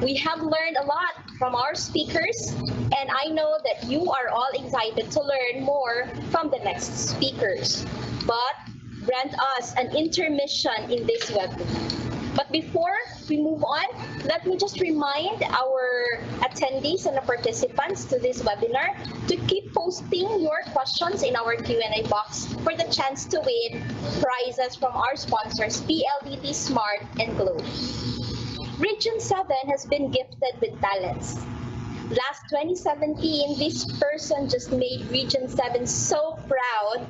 We have learned a lot from our speakers, and I know that you are all excited to learn more from the next speakers. But grant us an intermission in this webinar. But before we move on, let me just remind our attendees and the participants to this webinar to keep posting your questions in our Q&A box for the chance to win prizes from our sponsors, PLDT Smart and Globe. Region 7 has been gifted with talents. Last 2017, this person just made Region 7 so proud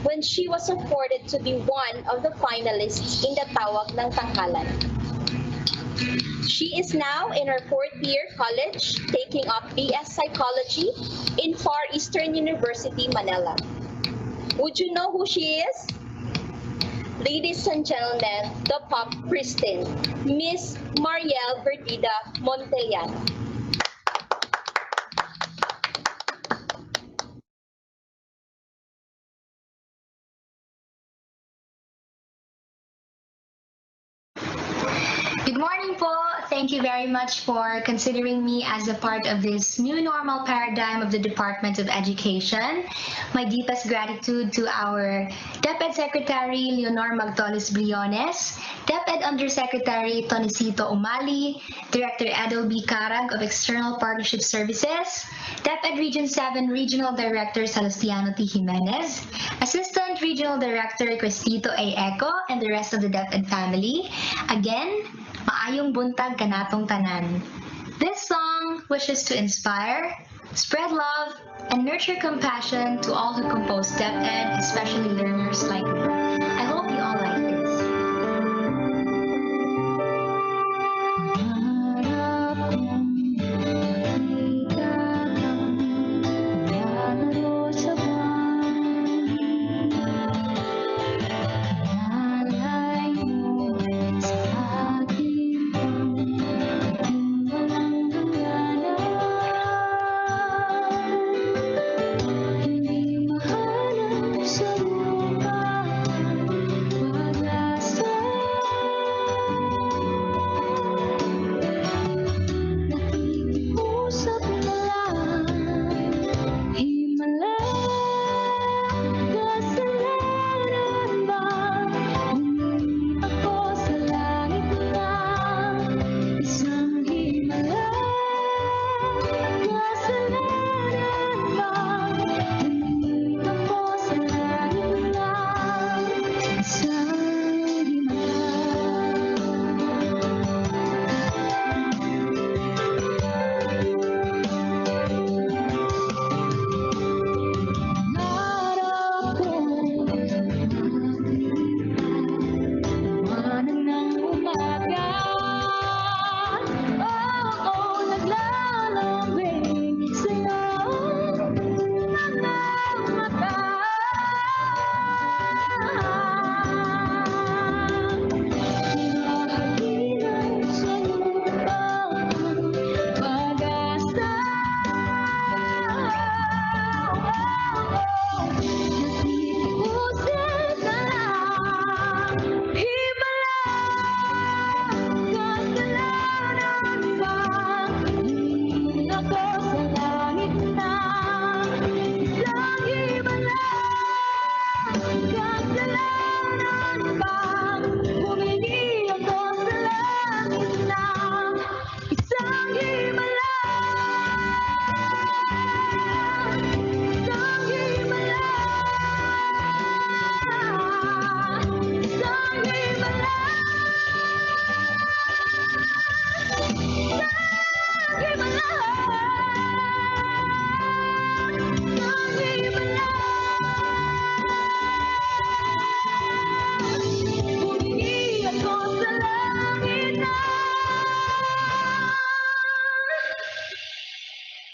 when she was afforded to be one of the finalists in the Tawag ng Tanghalan. She is now in her 4th year college, taking up BS Psychology in Far Eastern University, Manila. Would you know who she is? Ladies and gentlemen, the pop Christine, Miss Mariel Verdida Montellano. Good morning po. Thank you very much for considering me as a part of this new normal paradigm of the Department of Education. My deepest gratitude to our DepEd Secretary Leonor Magtolis Briones, DepEd Undersecretary Tonicito Umali, Director Edel B. Carag of External Partnership Services, DepEd Region 7 Regional Director Salustiano T. Jimenez, Assistant Regional Director Cristito A. Eco, and the rest of the DepEd family. Again, maayong buntag kanatong tanan. This song wishes to inspire, spread love, and nurture compassion to all who compose DepEd, especially learners like me. I hope you all like this.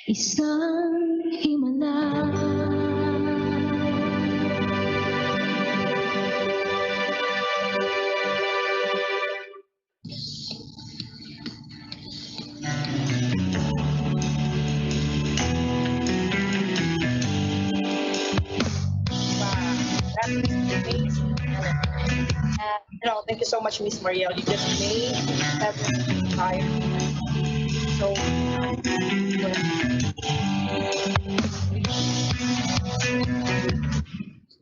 Isang himala. No, thank you so much, Miss Mariel. You just made that time. So,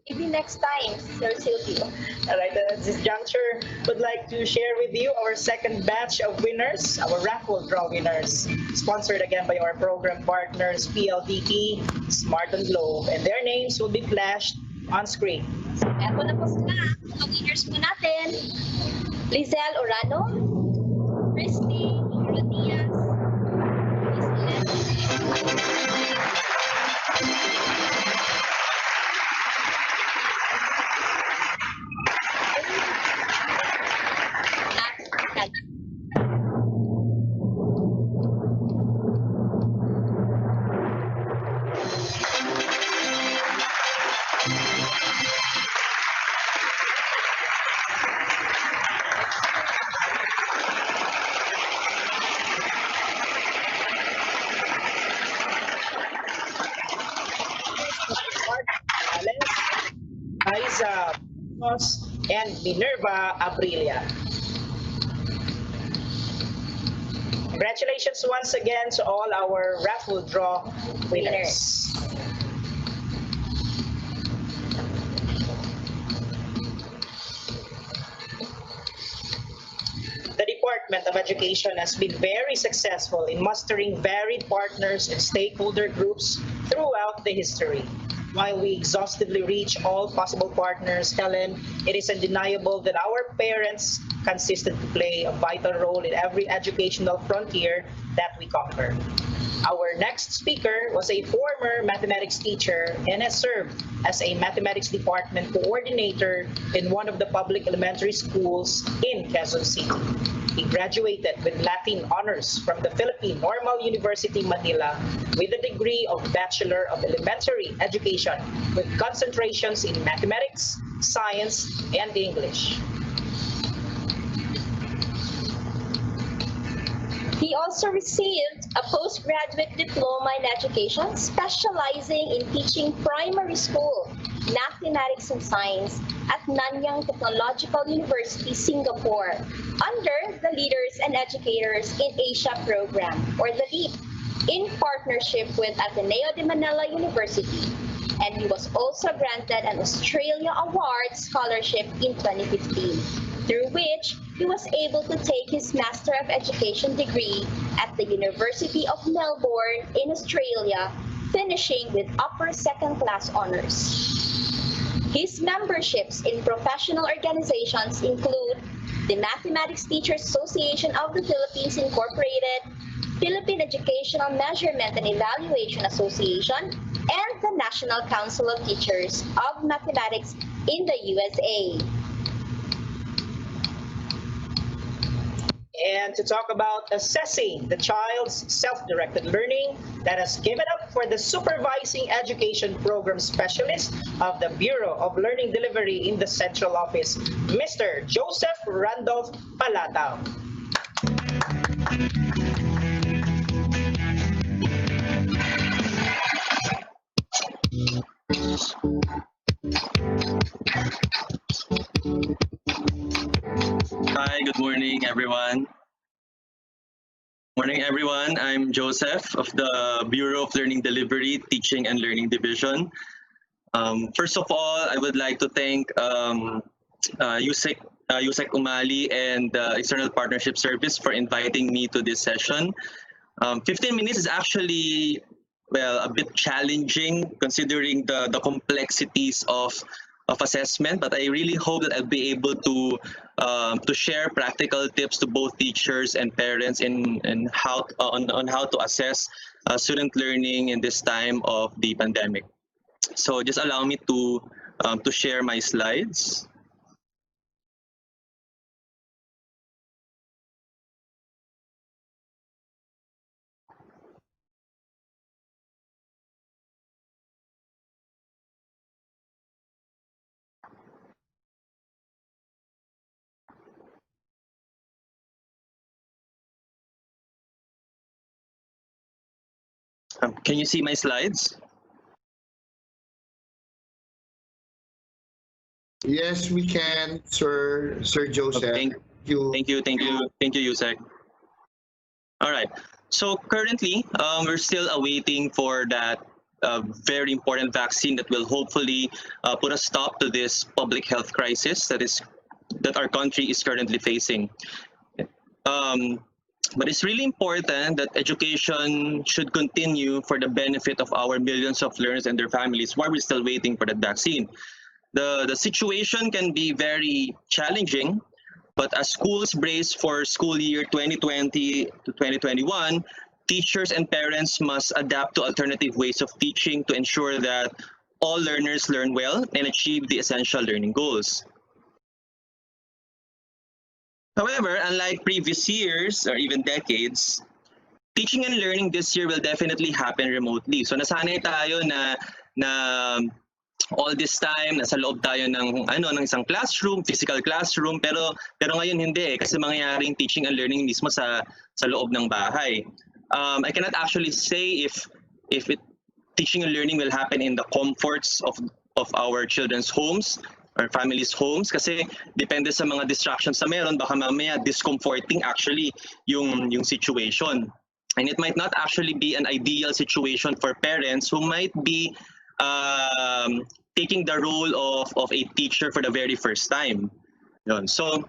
maybe next time, Sir Silvio. All right, at this juncture, would like to share with you our second batch of winners, our raffle draw winners, sponsored again by our program partners, PLDT, Smart and Globe, and their names will be flashed on screen. Eto na po sila. Mga winners po natin. Lizelle Orano, Christy Rodias, Aiza Ramos, and Minerva Aprilia. Congratulations once again to all our raffle draw winners. The Department of Education has been very successful in mustering varied partners and stakeholder groups throughout the history. While we exhaustively reach all possible partners, Helen, it is undeniable that our parents consisted to play a vital role in every educational frontier that we conquer. Our next speaker was a former mathematics teacher and has served as a mathematics department coordinator in one of the public elementary schools in Quezon City. He graduated with Latin honors from the Philippine Normal University, Manila, with a degree of Bachelor of Elementary Education with concentrations in mathematics, science, and English. He also received a postgraduate diploma in education, specializing in teaching primary school mathematics and science at Nanyang Technological University, Singapore, under the Leaders and Educators in Asia program, or the LEAP, in partnership with Ateneo de Manila University. And he was also granted an Australia Award Scholarship in 2015, through which he was able to take his Master of Education degree at the University of Melbourne in Australia, finishing with upper second class honors. His memberships in professional organizations include the Mathematics Teachers Association of the Philippines Incorporated, Philippine Educational Measurement and Evaluation Association, and the National Council of Teachers of Mathematics in the USA. And to talk about assessing the child's self-directed learning, let us give it up for the Supervising Education Program Specialist of the Bureau of Learning Delivery in the Central Office, Mr. Joseph Randolph Palatao. Hi, good morning, everyone. Morning, everyone. I'm Joseph of the Bureau of Learning Delivery, Teaching and Learning Division. First of all, I would like to thank USEC Umali and the External Partnership Service for inviting me to this session. 15 minutes is actually, well, a bit challenging considering the complexities of assessment, but I really hope that I'll be able to share practical tips to both teachers and parents in how on how to assess student learning in this time of the pandemic. So just allow me to share my slides. Can you see my slides? Yes, we can, Sir Joseph. Okay, thank you, Yusek. All right. So currently, we're still awaiting for that very important vaccine that will hopefully put a stop to this public health crisis that our country is currently facing. Um, but it's really important that education should continue for the benefit of our millions of learners and their families while we're still waiting for that vaccine. The situation can be very challenging, but as schools brace for school year 2020 to 2021, teachers and parents must adapt to alternative ways of teaching to ensure that all learners learn well and achieve the essential learning goals. However, unlike previous years or even decades, teaching and learning this year will definitely happen remotely. So nasanay tayo na all this time nasa loob tayo ng isang classroom, physical classroom, pero ngayon hindi kasi mangyayaring teaching and learning mismo sa loob ng bahay. I cannot actually say if teaching and learning will happen in the comforts of our children's homes or families' homes kasi depende sa mga distractions na meron, baka mamaya discomforting actually yung situation. And it might not actually be an ideal situation for parents who might be taking the role of a teacher for the very first time. So,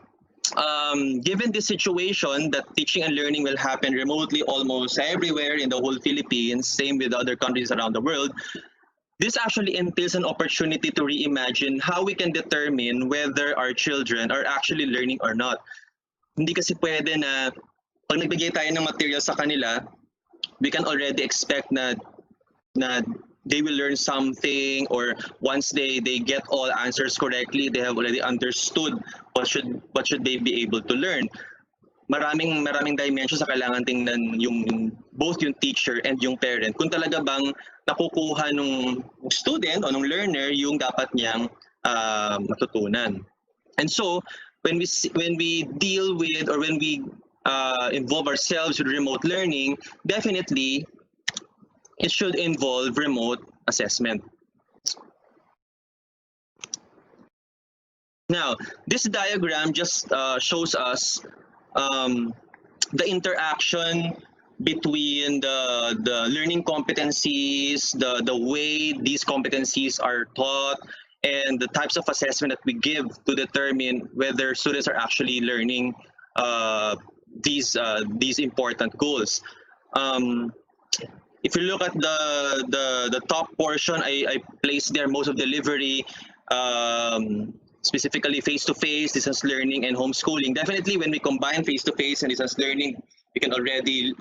given this situation that teaching and learning will happen remotely almost everywhere in the whole Philippines, same with other countries around the world, this actually entails an opportunity to reimagine how we can determine whether our children are actually learning or not. Hindi kasi pwede na pag nagbigay tayo ng material sa kanila, we can already expect na they will learn something, or once they get all answers correctly, they have already understood what should they be able to learn. Maraming dimensions sa kailangan tingnan both yung teacher and yung parent kung talaga bang nakukuha nung student o nung learner yung dapat niyang matutunan. And so when we deal with or when we involve ourselves with remote learning, definitely it should involve remote assessment. Now, this diagram just shows us the interaction between the learning competencies, the way these competencies are taught, and the types of assessment that we give to determine whether students are actually learning these important goals. If you look at the top portion, I placed there most of delivery, specifically face-to-face, distance learning, and homeschooling. Definitely, when we combine face-to-face and distance learning, we can already,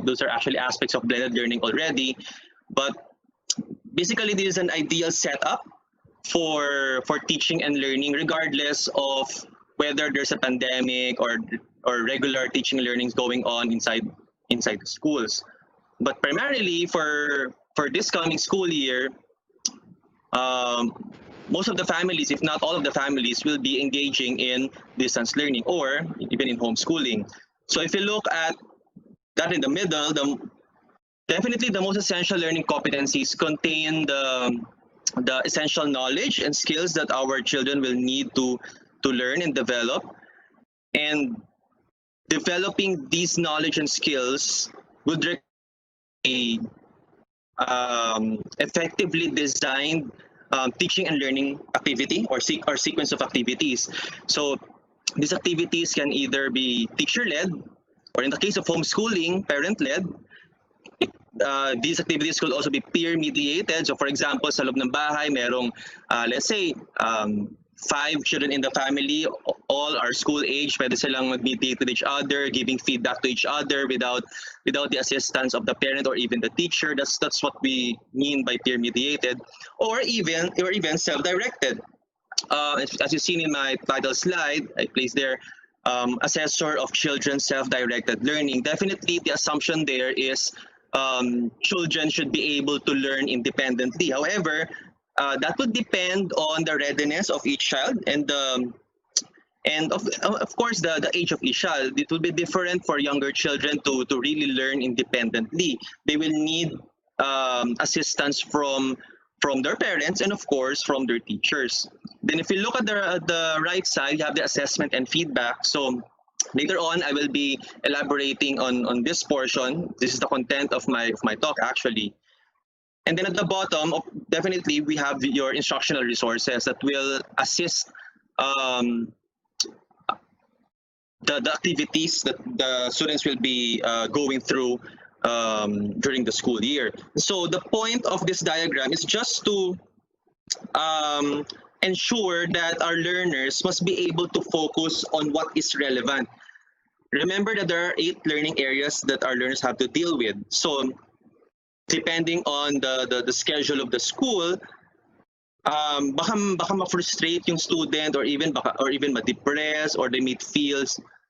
those are actually aspects of blended learning already. But basically, this is an ideal setup for teaching and learning, regardless of whether there's a pandemic or regular teaching and learning going on inside the schools. But primarily for this coming school year, most of the families, if not all of the families, will be engaging in distance learning or even in homeschooling. So if you look at that in the middle, definitely the most essential learning competencies contain the essential knowledge and skills that our children will need to learn and develop. And developing these knowledge and skills would require a effectively designed teaching and learning activity or sequence of activities. So these activities can either be teacher-led, or in the case of homeschooling, parent-led. These activities could also be peer-mediated. So for example, sa loob ng bahay, merong, let's say, 5 children in the family, all are school age, pwede silang mag-mediate with each other, giving feedback to each other without the assistance of the parent or even the teacher. That's what we mean by peer-mediated, or even self-directed. As you've seen in my title slide, I placed there, assessor of children's self-directed learning. Definitely, the assumption there is children should be able to learn independently. However, that would depend on the readiness of each child and of course the age of each child. It will be different for younger children to really learn independently. They will need assistance from their parents and of course from their teachers. Then if you look at the right side, you have the assessment and feedback. So Later on, I will be elaborating on this portion. This is the content of my talk, actually. And then at the bottom, definitely, we have your instructional resources that will assist um, the activities that the students will be going through during the school year. So the point of this diagram is just to um, ensure that our learners must be able to focus on what is relevant. Remember that there are 8 learning areas that our learners have to deal with. So depending on the schedule of the school, baka ma-frustrate yung student, or even ma-depress, or they may feel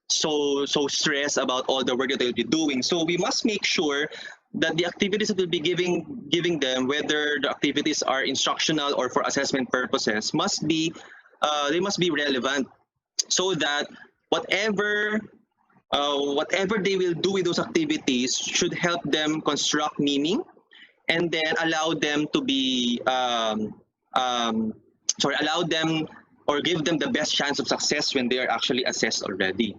so stressed about all the work that they'll be doing. So we must make sure that the activities that we'll be giving them, whether the activities are instructional or for assessment purposes, they must be relevant, so that whatever they will do with those activities should help them construct meaning, and then allow them to be allow them or give them the best chance of success when they are actually assessed already.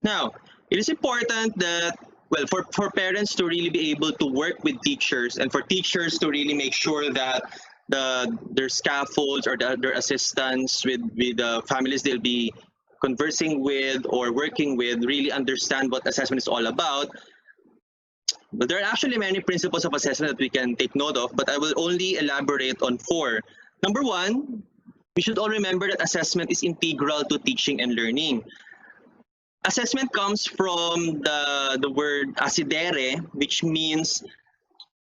Now, it is important that, well, for parents to really be able to work with teachers, and for teachers to really make sure that their scaffolds or their assistants with the families they'll be conversing with or working with really understand what assessment is all about. But there are actually many principles of assessment that we can take note of, but I will only elaborate on 4. Number 1, we should all remember that assessment is integral to teaching and learning. Assessment comes from the word asidere, which means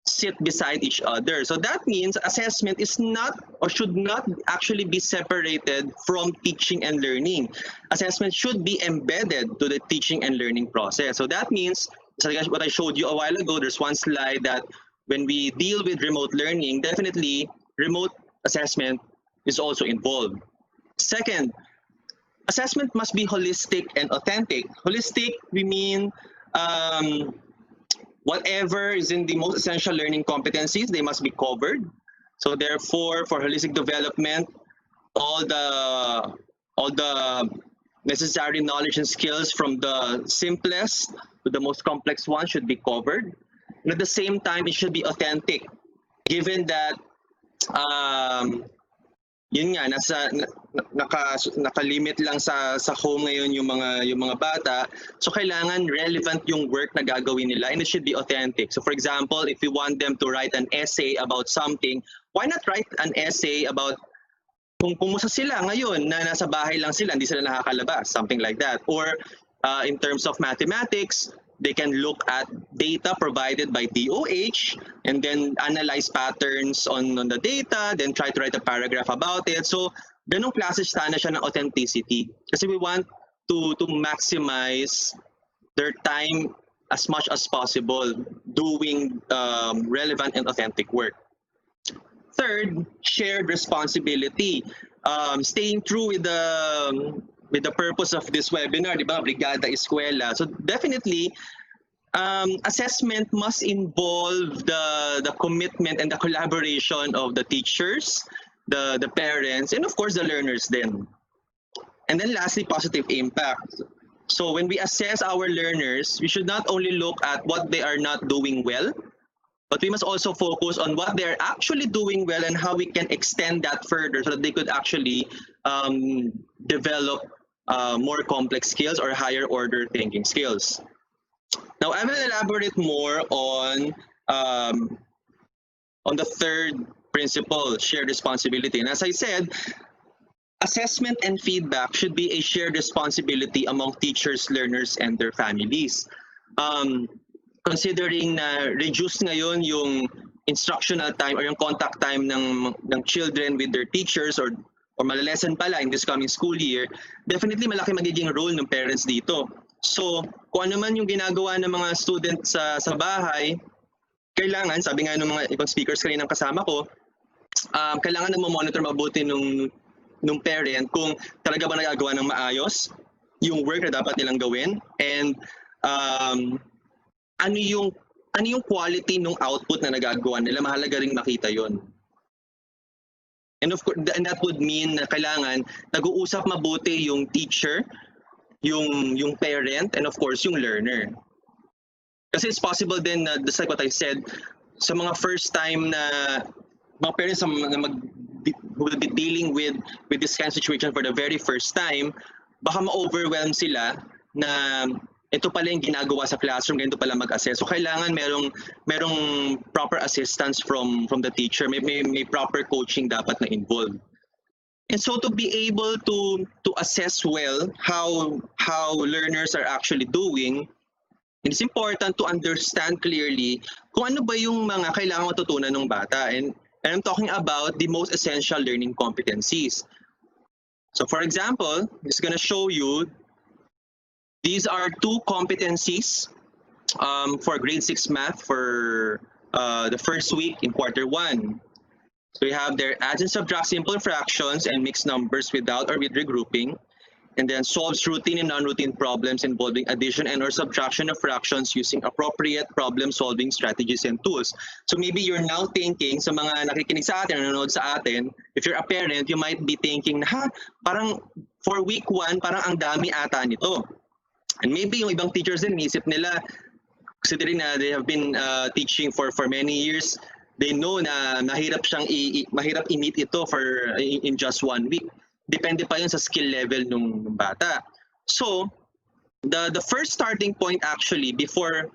sit beside each other. So that means assessment is not or should not actually be separated from teaching and learning. Assessment should be embedded to the teaching and learning process. So that means, what I showed you a while ago, there's one slide that when we deal with remote learning, definitely remote assessment is also involved. Second, assessment must be holistic and authentic. Holistic, we mean whatever is in the most essential learning competencies, they must be covered. So therefore, for holistic development, all the necessary knowledge and skills from the simplest to the most complex one should be covered. And at the same time, it should be authentic, given that yun nga, nakalimit lang sa home ngayon yung mga bata. So kailangan relevant yung work na gagawin nila, and it should be authentic. So for example, if we want them to write an essay about something, why not write an essay about kung kumusta sila ngayon na nasa bahay lang sila, hindi sila nakakalabas, something like that. Or in terms of mathematics, they can look at data provided by DOH and then analyze patterns on the data, then try to write a paragraph about it. So, ganong klase sana siya ng authenticity. Kasi we want to maximize their time as much as possible doing relevant and authentic work. Third, shared responsibility. Staying true with the purpose of this webinar, di ba? Brigada Eskwela. So definitely, assessment must involve the commitment and the collaboration of the teachers, the parents, and of course the learners then. And then lastly, positive impact. So when we assess our learners, we should not only look at what they are not doing well, but we must also focus on what they're actually doing well and how we can extend that further so that they could actually develop more complex skills or higher order thinking skills. Now, I will elaborate more on the third principle, shared responsibility. And as I said, assessment and feedback should be a shared responsibility among teachers, learners, and their families. Considering na reduced ngayon yung instructional time or yung contact time ng children with their teachers or malalesen pala in this coming school year, definitely malaki magiging role ng parents dito. So, kung ano man yung ginagawa ng mga students sa bahay, kailangan, sabi nga ng mga ibang speakers kaninang kasama ko, kailangan na monitor mabuti nung parent kung talaga ba nagagawa ng maayos yung work na dapat nilang gawin, and ano yung quality ng output na nagagawa nila. Mahalaga ring makita yon. And of course, and that would mean na kailangan nag-uusap mabuti yung teacher, yung parent, and of course yung learner. Kasi it's possible din na, just like what I said, sa mga first time na mga parents who will be dealing with this kind of situation for the very first time, baka ma-overwhelm sila na ito pala yung ginagawa sa classroom, ganito pala mag-assess. So kailangan merong proper assistance from the teacher, may proper coaching dapat na involved. And so to be able to assess well how learners are actually doing, it's important to understand clearly kung ano ba yung mga kailangan matutunan ng bata. And I'm talking about the most essential learning competencies. So for example, I'm just gonna show you, these are 2 competencies for grade 6 math for the first week in quarter 1. So we have their adds and subtract simple fractions and mixed numbers without or with regrouping, and then solves routine and non-routine problems involving addition and or subtraction of fractions using appropriate problem-solving strategies and tools. So maybe you're now thinking, sa mga nakikinig sa atin, nanonood sa atin, if you're a parent, you might be thinking, parang for week 1, parang ang dami ata nito. And maybe yung ibang teachers din, inisip nila, considering na they have been teaching for many years, they know na mahirap i-meet ito in just 1 week. Depende pa yun sa skill level ng bata. So, the first starting point actually before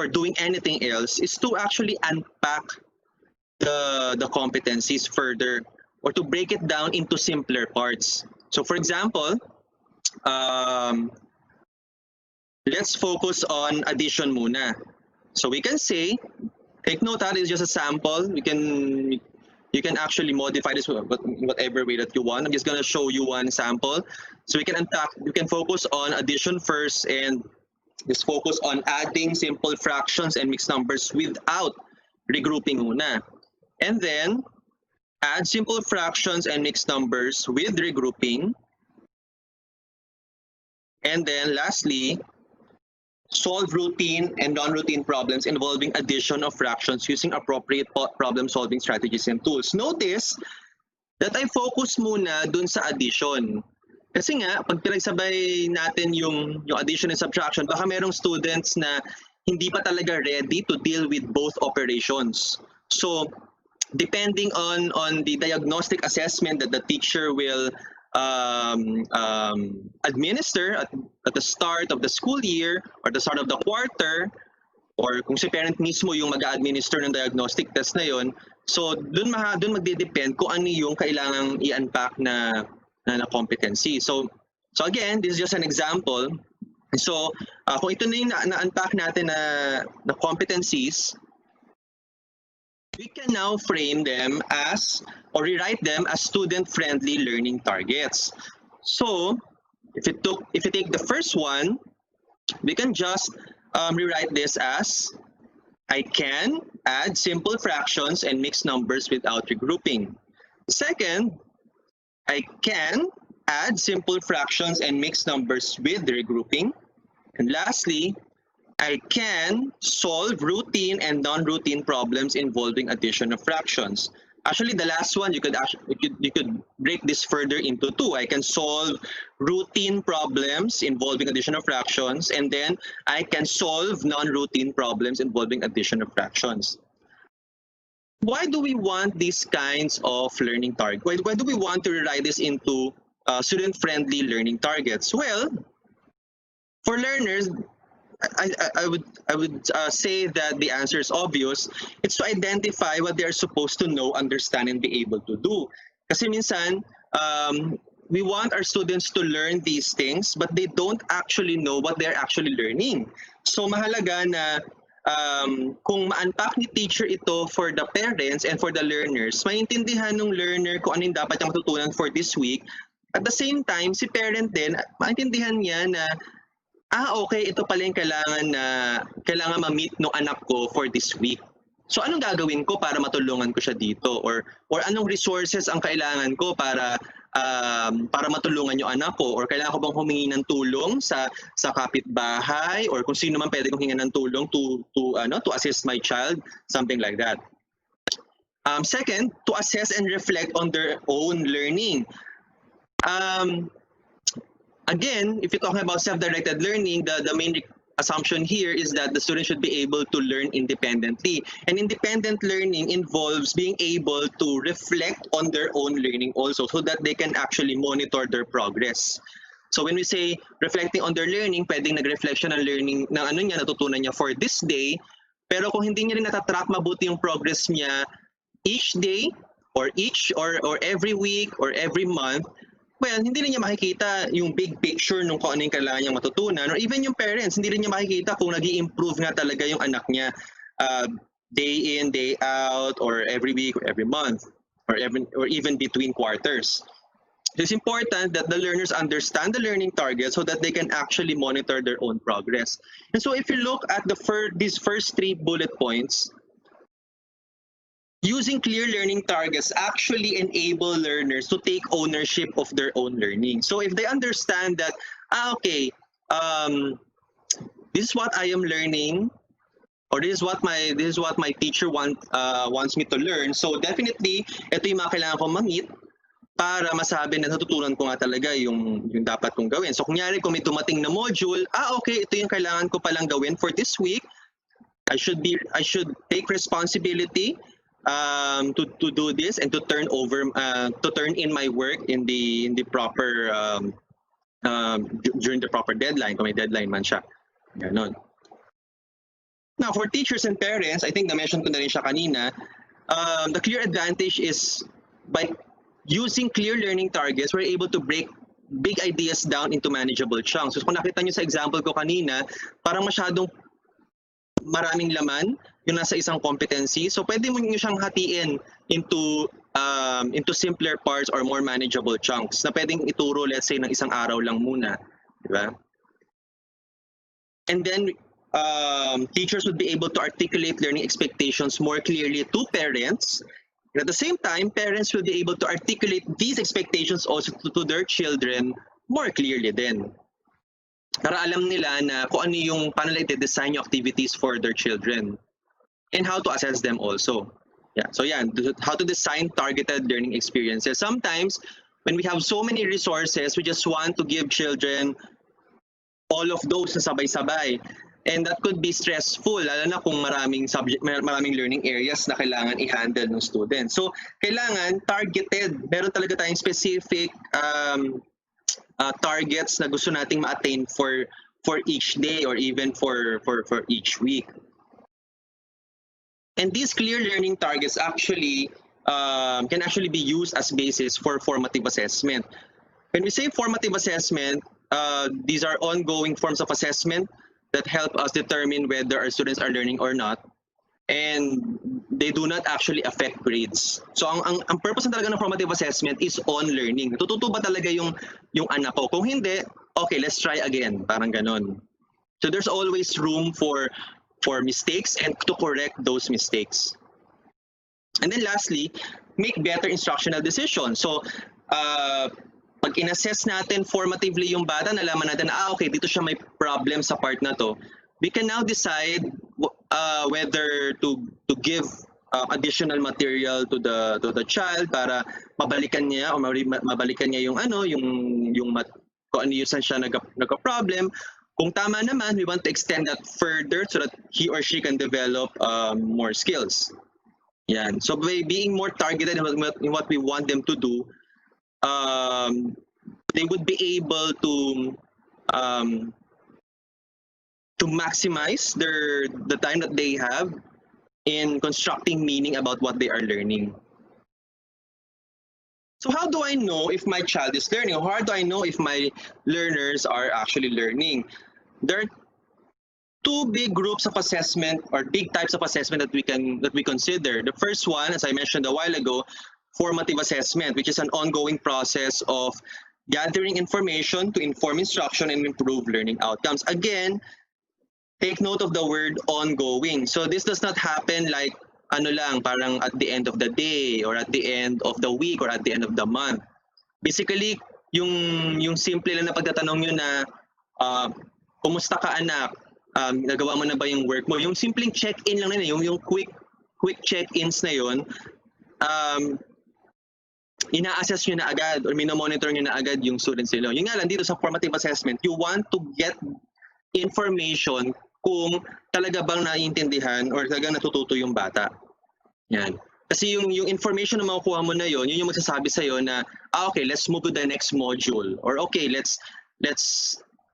doing anything else is to actually unpack the competencies further, or to break it down into simpler parts. So for example, let's focus on addition muna. So we can say, take note that is just a sample. You can actually modify this in whatever way that you want. I'm just going to show you one sample. So we can focus on addition first, and just focus on adding simple fractions and mixed numbers without regrouping muna. And then add simple fractions and mixed numbers with regrouping. And then lastly, solve routine and non-routine problems involving addition of fractions using appropriate problem-solving strategies and tools. Notice that I focus muna dun sa addition. Kasi nga, pag pinagsabay natin yung addition and subtraction, baka merong students na hindi pa talaga ready to deal with both operations. So, depending on the diagnostic assessment that the teacher will administer at the start of the school year or the start of the quarter, or kung si parent mismo yung mag-administer ng diagnostic test na yon, so dun magde-depend kung ano yung kailangang i-unpack na competency. So again, this is just an example. So kung ito na yung na-unpack natin na competencies, we can now frame them as, or rewrite them as student-friendly learning targets. So, if you take the first one, we can just rewrite this as, I can add simple fractions and mixed numbers without regrouping. Second, I can add simple fractions and mixed numbers with regrouping. And lastly, I can solve routine and non-routine problems involving addition of fractions. Actually, the last one, you could break this further into 2. I can solve routine problems involving addition of fractions, and then I can solve non-routine problems involving addition of fractions. Why do we want these kinds of learning targets? Why do we want to rewrite this into student-friendly learning targets? Well, for learners, I would say that the answer is obvious. It's to identify what they are supposed to know, understand, and be able to do. Kasi minsan, we want our students to learn these things, but they don't actually know what they're actually learning. So mahalaga na kung ma-unpack ni teacher ito for the parents and for the learners, maintindihan ng learner kung ano yung dapat niyang matutunan for this week. At the same time, si parent din, maintindihan niya na okay, ito pala yung kailangan ma-meet ng anak ko for this week. So anong gagawin ko para matulungan ko siya dito? Or anong resources ang kailangan ko para matulungan yung anak ko? Or kailangan ko bang humingi ng tulong sa kapitbahay? Or kung sino man pwede kong hingan ng tulong to assist my child? Something like that. Second, to assess and reflect on their own learning. Again, if you're talking about self-directed learning, the main assumption here is that the student should be able to learn independently. And independent learning involves being able to reflect on their own learning also so that they can actually monitor their progress. So when we say reflecting on their learning, pwedeng nag-reflection ng learning ng ano niya, natutunan niya for this day. Pero kung hindi niya rin natatrack mabuti yung progress niya each day or every week or every month, well, hindi rin niya makikita yung big picture nung kung ano yung kailangan niyang matutunan. Or even yung parents, hindi rin niya makikita kung nag-i-improve nga talaga yung anak niya day in, day out, or every week, or every month, or even between quarters. It's important that the learners understand the learning targets so that they can actually monitor their own progress. And so if you look at these first 3 bullet points, using clear learning targets actually enable learners to take ownership of their own learning. So if they understand that, okay, this is what I am learning, or this is what my teacher wants me to learn. So definitely, ito yung mga kailangan kong ma-meet para masabi na natutunan ko nga talaga yung dapat kong gawin. So kunyari kung may dumating na module, okay, ito yung kailangan ko palang gawin for this week. I should take responsibility to do this and to turn in my work in the proper during the proper deadline, kung may deadline man siya. Ganon. Now for teachers and parents, I think na-mention ko na rin siya kanina, the clear advantage is by using clear learning targets, we're able to break big ideas down into manageable chunks. So kung nakita nyo sa example ko kanina, parang masyadong maraming laman yung nasa isang competency. So pwede mo nyo siyang hatiin into simpler parts or more manageable chunks na pwedeng ituro, let's say, ng isang araw lang muna. Diba? And then teachers would be able to articulate learning expectations more clearly to parents. And at the same time, parents will be able to articulate these expectations also to their children more clearly then. Para alam nila na kung ano yung paano nila i-design yung activities for their children and how to assess them also. Yeah. So yeah, how to design targeted learning experiences. Sometimes when we have so many resources, we just want to give children all of those na sabay-sabay. And that could be stressful, lalo na kung maraming learning areas na kailangan i-handle ng student. So, kailangan targeted. Meron talaga tayong specific targets na gusto nating ma-attain for each day or even for each week. And these clear learning targets actually can actually be used as basis for formative assessment. When we say formative assessment, these are ongoing forms of assessment that help us determine whether our students are learning or not, and they do not actually affect grades. So ang purpose na talaga ng formative assessment is on learning. Natututo ba talaga yung anak ko? Kung hindi, okay, let's try again. Parang ganon. So there's always room for mistakes and to correct those mistakes. And then lastly, make better instructional decisions. So pag in-assess natin formatively yung bata, nalaman natin na okay, dito siya may problem sa part na to, we can now decide whether to give additional material to the child para mabalikan niya o mabalikan niya yung kung ano yung saan siya nagka-problem. Kung tama naman, we want to extend that further so that he or she can develop more skills. Yan. So by being more targeted in what we want them to do, they would be able to maximize the time that they have in constructing meaning about what they are learning. So how do I know if my child is learning, or how do I know if my learners are actually learning? There are 2 big groups of assessment or big types of assessment that we consider. The first one, as I mentioned a while ago, formative assessment, which is an ongoing process of gathering information to inform instruction and improve learning outcomes. Again, take note of the word ongoing. So this does not happen like parang at the end of the day or at the end of the week or at the end of the month. Basically, yung simple lang na pagtatanong nyo na kumusta ka anak? Nagawa mo na ba yung work mo? Yung simpleng check-in lang na yung quick check-ins na yun, ina-assess nyo na agad or minomonitor nyo na agad yung students nila. Yun nga lang dito sa formative assessment, you want to get information kung talaga bang naiintindihan or talagang natututo yung bata. Yan. Kasi yung information na makukuha mo na yun yung magsasabi sa'yo na, okay, let's move to the next module. Or okay, let's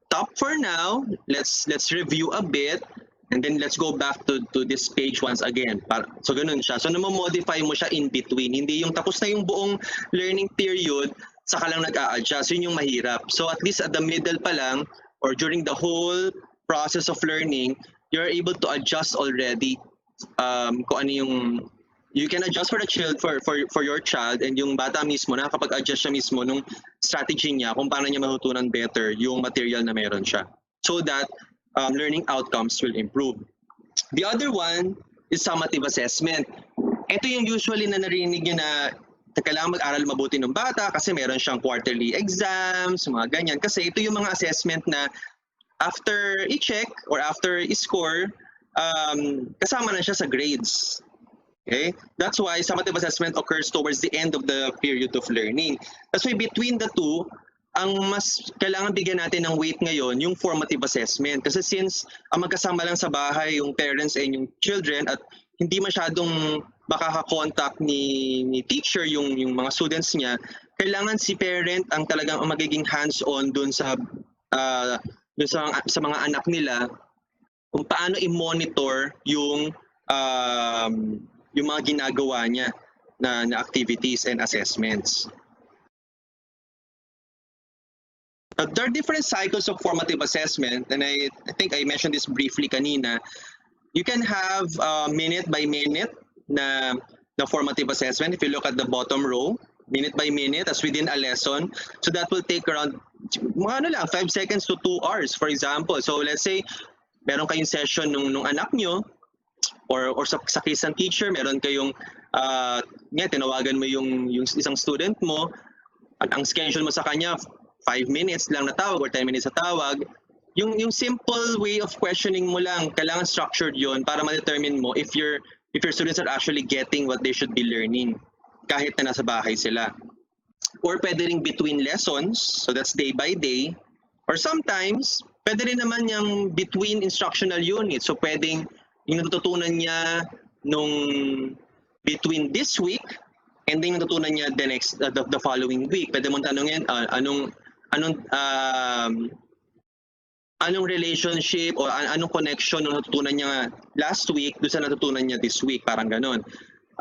stop for now, let's review a bit, and then let's go back to this page once again. So ganun siya. So namomodify mo siya in between. Hindi yung tapos na yung buong learning period, saka lang nag-a-adjust. Yun yung mahirap. So at least at the middle pa lang, or during the whole process of learning, you're able to adjust already kung ano yung you can adjust for the child for your child, and yung bata mismo nakakapag-adjust siya mismo nung strategy niya kung paano niya matutunan better yung material na meron siya, so that learning outcomes will improve. The other one is summative assessment. Ito yung usually na narinig nyo na kailangan mag-aral mabuti ng bata kasi meron siyang quarterly exams, mga ganyan. Kasi ito yung mga assessment na after i-check or after i-score, kasama na siya sa grades. Okay? That's why summative assessment occurs towards the end of the period of learning. That's why between the two, ang mas kailangan bigyan natin ng weight ngayon yung formative assessment. Kasi since magkasama lang sa bahay yung parents and yung children at hindi masyadong makaka-contact ni teacher yung mga students niya, kailangan si parent ang talagang magiging hands-on dun sa mga anak nila kung paano i-monitor yung mga ginagawa niya na activities and assessments. There are different cycles of formative assessment, and I think I mentioned this briefly kanina. You can have minute by minute na formative assessment. If you look at the bottom row, minute by minute as within a lesson. So that will take around 5 seconds to 2 hours, for example. So let's say meron kayong session nung anak nyo, or sa case ng teacher, meron kayong tinawagan mo yung isang student mo, at ang schedule mo sa kanya 5 minutes lang na tawag or 10 minutes na tawag. Yung simple way of questioning mo lang, kailangan structured yon para ma-determine mo if your students are actually getting what they should be learning kahit na nasa bahay sila. Or pwede rin between lessons, so that's day by day. Or sometimes, pwede rin naman yung between instructional units. So pwedeng yung natutunan niya nung between this week and then yung natutunan niya the following week. Pwede mong tanongin anong relationship o anong connection nung natutunan niya last week doon sa natutunan niya this week, parang ganon.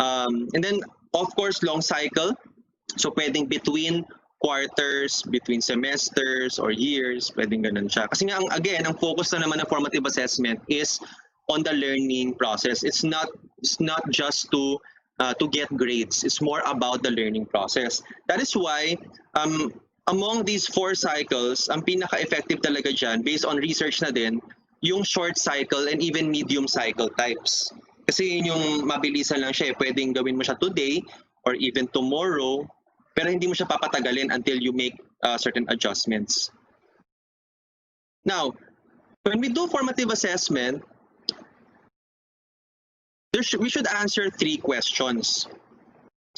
And then of course long cycle, so pwedeng between quarters, between semesters or years, pwedeng ganon siya. Kasi nga ang focus na naman ng formative assessment is on the learning process. It's not just to get grades. It's more about the learning process. That is why among these 4 cycles, ang pinaka-effective talaga dyan, based on research na din, yung short cycle and even medium cycle types. Kasi yun yung mabilisan lang siya. Pwedeng gawin mo siya today or even tomorrow, pero hindi mo siya papatagalin until you make certain adjustments. Now, when we do formative assessment, we should answer 3 questions.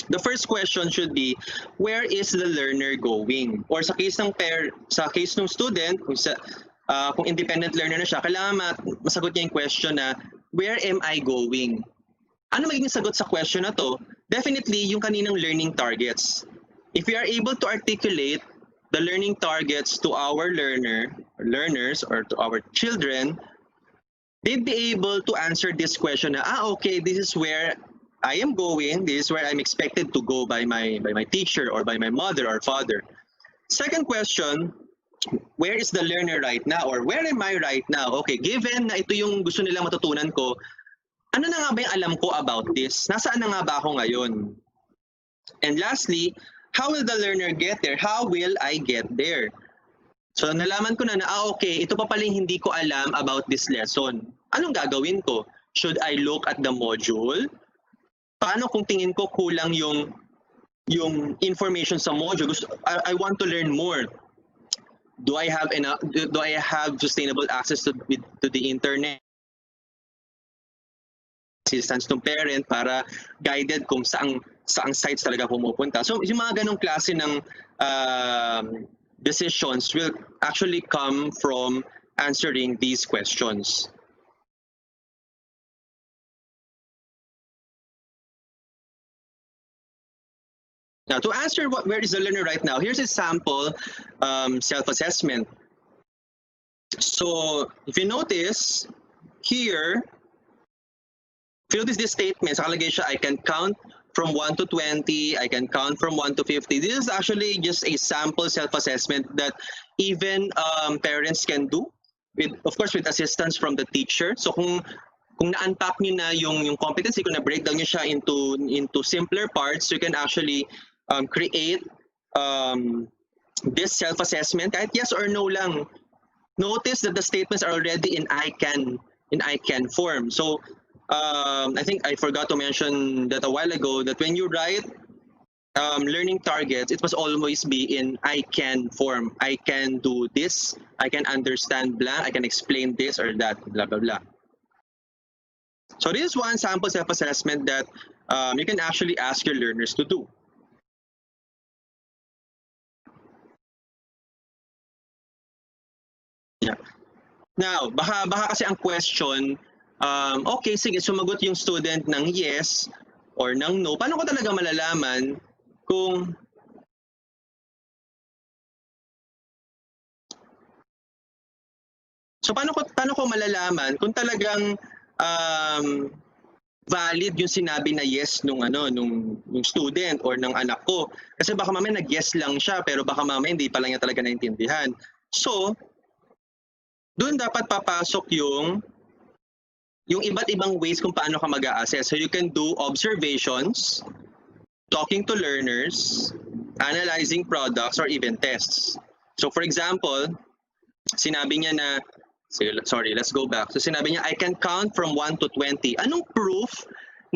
The first question should be, where is the learner going? Or sa case ng student, kung independent learner na siya, kailangan masagot niya yung question na, where am I going? Ano magiging sagot sa question na to? Definitely yung kaninang learning targets. If we are able to articulate the learning targets to our learners or to our children, they'd be able to answer this question na, okay, this is where I am going, this is where I'm expected to go by my teacher or by my mother or father. Second question, where is the learner right now, or where am I right now? Okay, given na ito yung gusto nilang matutunan ko, ano na nga ba yung alam ko about this? Nasaan na nga ba ako ngayon? And lastly, how will the learner get there? How will I get there? So nalaman ko na okay, ito pa pala hindi ko alam about this lesson. Anong gagawin ko? Should I look at the module? Paano kung tingin ko kulang yung information sa module? I want to learn more. Do I have sustainable access to the internet? Assistance ng parent para guided kung saan saang sites talaga pumupunta. So yung mga ganong klase ng decisions will actually come from answering these questions. Now, to answer where is the learner right now, here's a sample self-assessment. So, if you notice, here, if you notice this statement, nakalagay siya, I can count from 1 to 20, I can count from 1 to 50. This is actually just a sample self-assessment that even parents can do, of course, with assistance from the teacher. So, kung na-unpack nyo na yung competency, kung na-breakdown nyo siya into simpler parts, you can actually create this self-assessment kahit yes or no lang. Notice that the statements are already in I can form. So I think I forgot to mention that a while ago that when you write learning targets, it must always be in I can form. I can do this, I can understand blah, I can explain this or that, blah, blah, blah. So this is one sample self-assessment that you can actually ask your learners to do. Yeah. Now, baka kasi ang question, okay, sige, sumagot yung student ng yes or ng no. Paano ko talaga malalaman kung paano ko malalaman kung talagang valid yung sinabi na yes nung student or ng anak ko? Kasi baka mamaya nag-yes lang siya pero baka mamaya hindi pa lang niya talaga naintindihan. So, doon dapat papasok yung iba't ibang ways kung paano ka mag-a-assess. So you can do observations, talking to learners, analyzing products, or even tests. So for example, sinabi niya na, sorry, let's go back. So sinabi niya, I can count from 1 to 20. Anong proof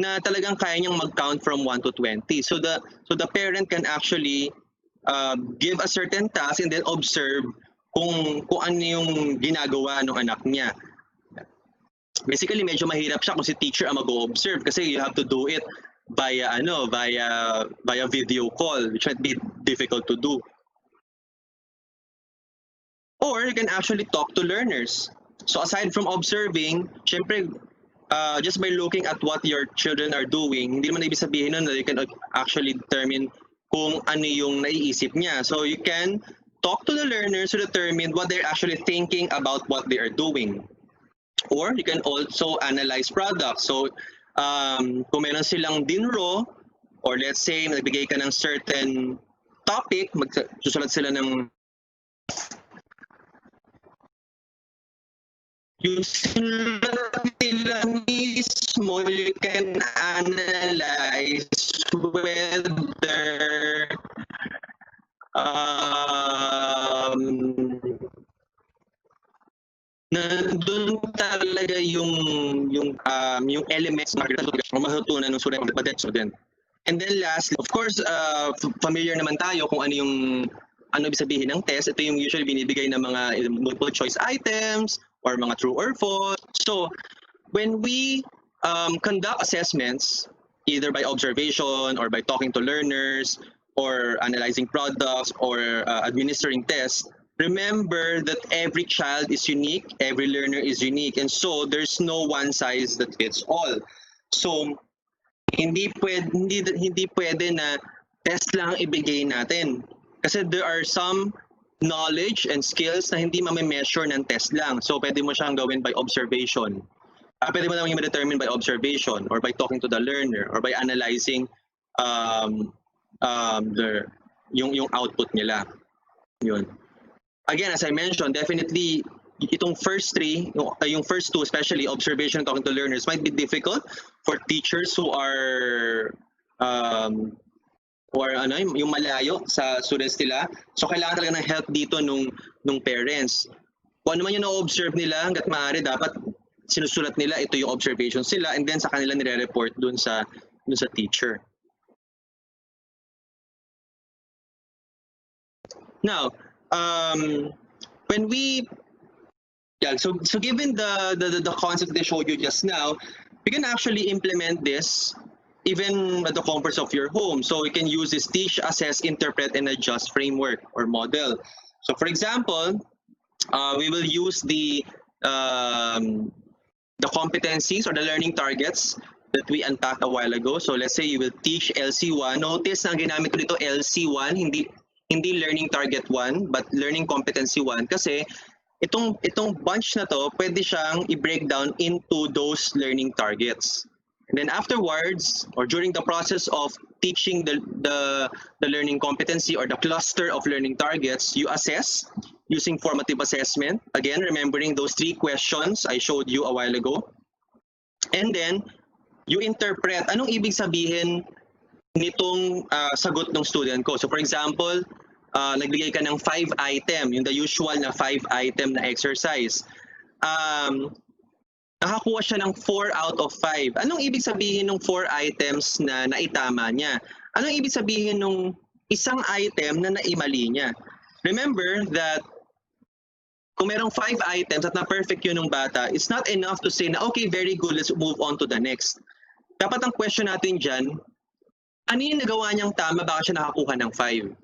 na talagang kaya niyang mag-count from 1 to 20? So the parent can actually give a certain task and then observe kung ano yung ginagawa ng anak niya. Basically, medyo mahirap siya kung si teacher ang mag-observe kasi you have to do it via video call, which might be difficult to do. Or you can actually talk to learners. So aside from observing, syempre, just by looking at what your children are doing, hindi naman ibig sabihin nun na you can actually determine kung ano yung naiisip niya. So you can talk to the learners to determine what they're actually thinking about what they are doing. Or you can also analyze products. So kung meron silang dinro, or let's say nagbigay ka ng certain topic, magsusulat sila ng yung sinulat nila mismo, you can analyze whether nandun talaga yung elements na matutunan ng student. And then lastly, of course, familiar naman tayo kung ano ibig sabihin ng test. Ito yung usually binibigay ng mga multiple choice items or mga true or false. So when we conduct assessments, either by observation or by talking to learners or analyzing products or administering tests, remember that every child is unique, every learner is unique, and so there's no one size that fits all. So hindi pwede na test lang ibigay natin. Kasi there are some knowledge and skills na hindi ma-measure ng test lang. So pwede mo siyang gawin by observation. Pwede mo naman i-determine by observation or by talking to the learner or by analyzing yung output nila. Yun. Again, as I mentioned, definitely itong first three, yung first two, especially observation and talking to learners, might be difficult for teachers who are yung malayo sa students nila. So kailangan talaga ng help dito nung parents. Kung ano man yung na-observe nila, hanggat maaari dapat sinusulat nila, ito yung observations nila, and then sa kanila nire-report dun sa teacher. Now, when we so given the concept that I showed you just now, we can actually implement this even at the comforts of your home. So we can use this teach, assess, interpret, and adjust framework or model. So for example, we will use the competencies or the learning targets that we unpacked a while ago. So let's say you will teach LC1. Notice na ginamit ko dito LC1, hindi learning target 1, but learning competency 1 kasi itong bunch na to, pwede siyang i-break down into those learning targets. And then afterwards, or during the process of teaching the learning competency or the cluster of learning targets, you assess using formative assessment. Again, remembering those 3 questions I showed you a while ago. And then, you interpret anong ibig sabihin nitong sagot ng student ko. So for example, nagbigay ka ng 5 item, yung the usual na 5 item na exercise. Nakakuha siya ng 4 out of 5. Anong ibig sabihin ng 4 items na naitama niya? Anong ibig sabihin ng isang item na naimali niya? Remember that kung merong 5 items at na-perfect yun ng bata, it's not enough to say na, okay, very good, let's move on to the next. Dapat ang question natin dyan, ano yung nagawa niyang tama, baka siya nakakuha ng 5?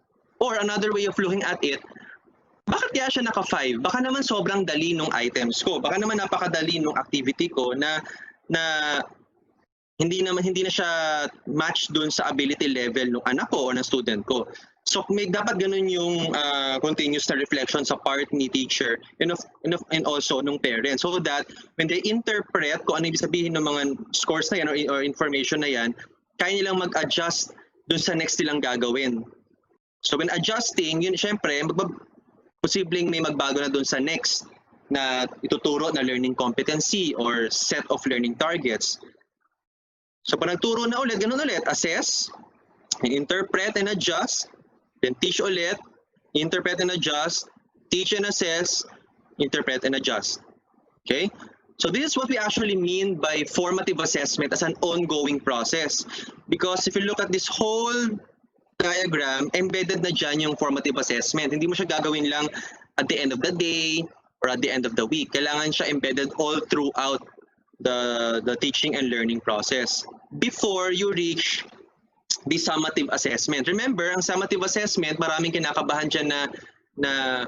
Or another way of looking at it, bakit kaya siya naka-5? Baka naman sobrang dali nung items ko. Baka naman napakadali nung activity ko na hindi na siya match dun sa ability level ng anak ko o ng student ko. So dapat ganun yung continuous na reflection sa part ni teacher and also nung parents, so that when they interpret kung ano ibig sabihin ng mga scores na yan or information na yan, kaya nilang mag-adjust dun sa next nilang gagawin. So when adjusting, yun syempre, posibleng may magbago na dun sa next na ituturo na learning competency or set of learning targets. So pag nagturo na ulit, ganun ulit, assess, interpret and adjust, then teach ulit, interpret and adjust, teach and assess, interpret and adjust. Okay? So this is what we actually mean by formative assessment as an ongoing process. Because if you look at this whole diagram, embedded na dyan yung formative assessment. Hindi mo siya gagawin lang at the end of the day or at the end of the week. Kailangan siya embedded all throughout the teaching and learning process before you reach the summative assessment. Remember, ang summative assessment, maraming kinakabahan dyan na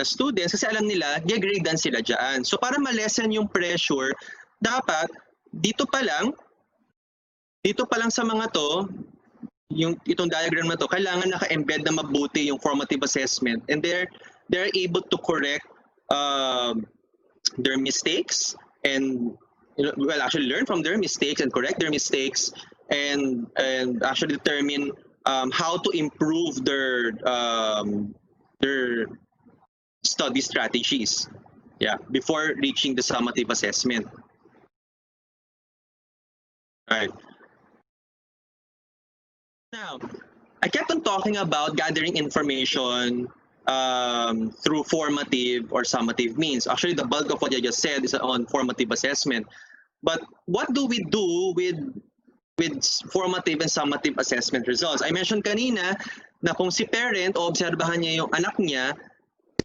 students kasi alam nila, gagradean sila dyan. So para ma-lessen yung pressure, dapat dito pa lang sa mga to, itong diagram na to, kailangan naka-embed na mabuti yung formative assessment, and they're able to correct their mistakes and actually learn from their mistakes and correct their mistakes and actually determine how to improve their study strategies, before reaching the summative assessment. All right. Now, I kept on talking about gathering information through formative or summative means. Actually, the bulk of what I just said is on formative assessment. But what do we do with formative and summative assessment results? I mentioned kanina na kung si parent, obserbahan niya yung anak niya,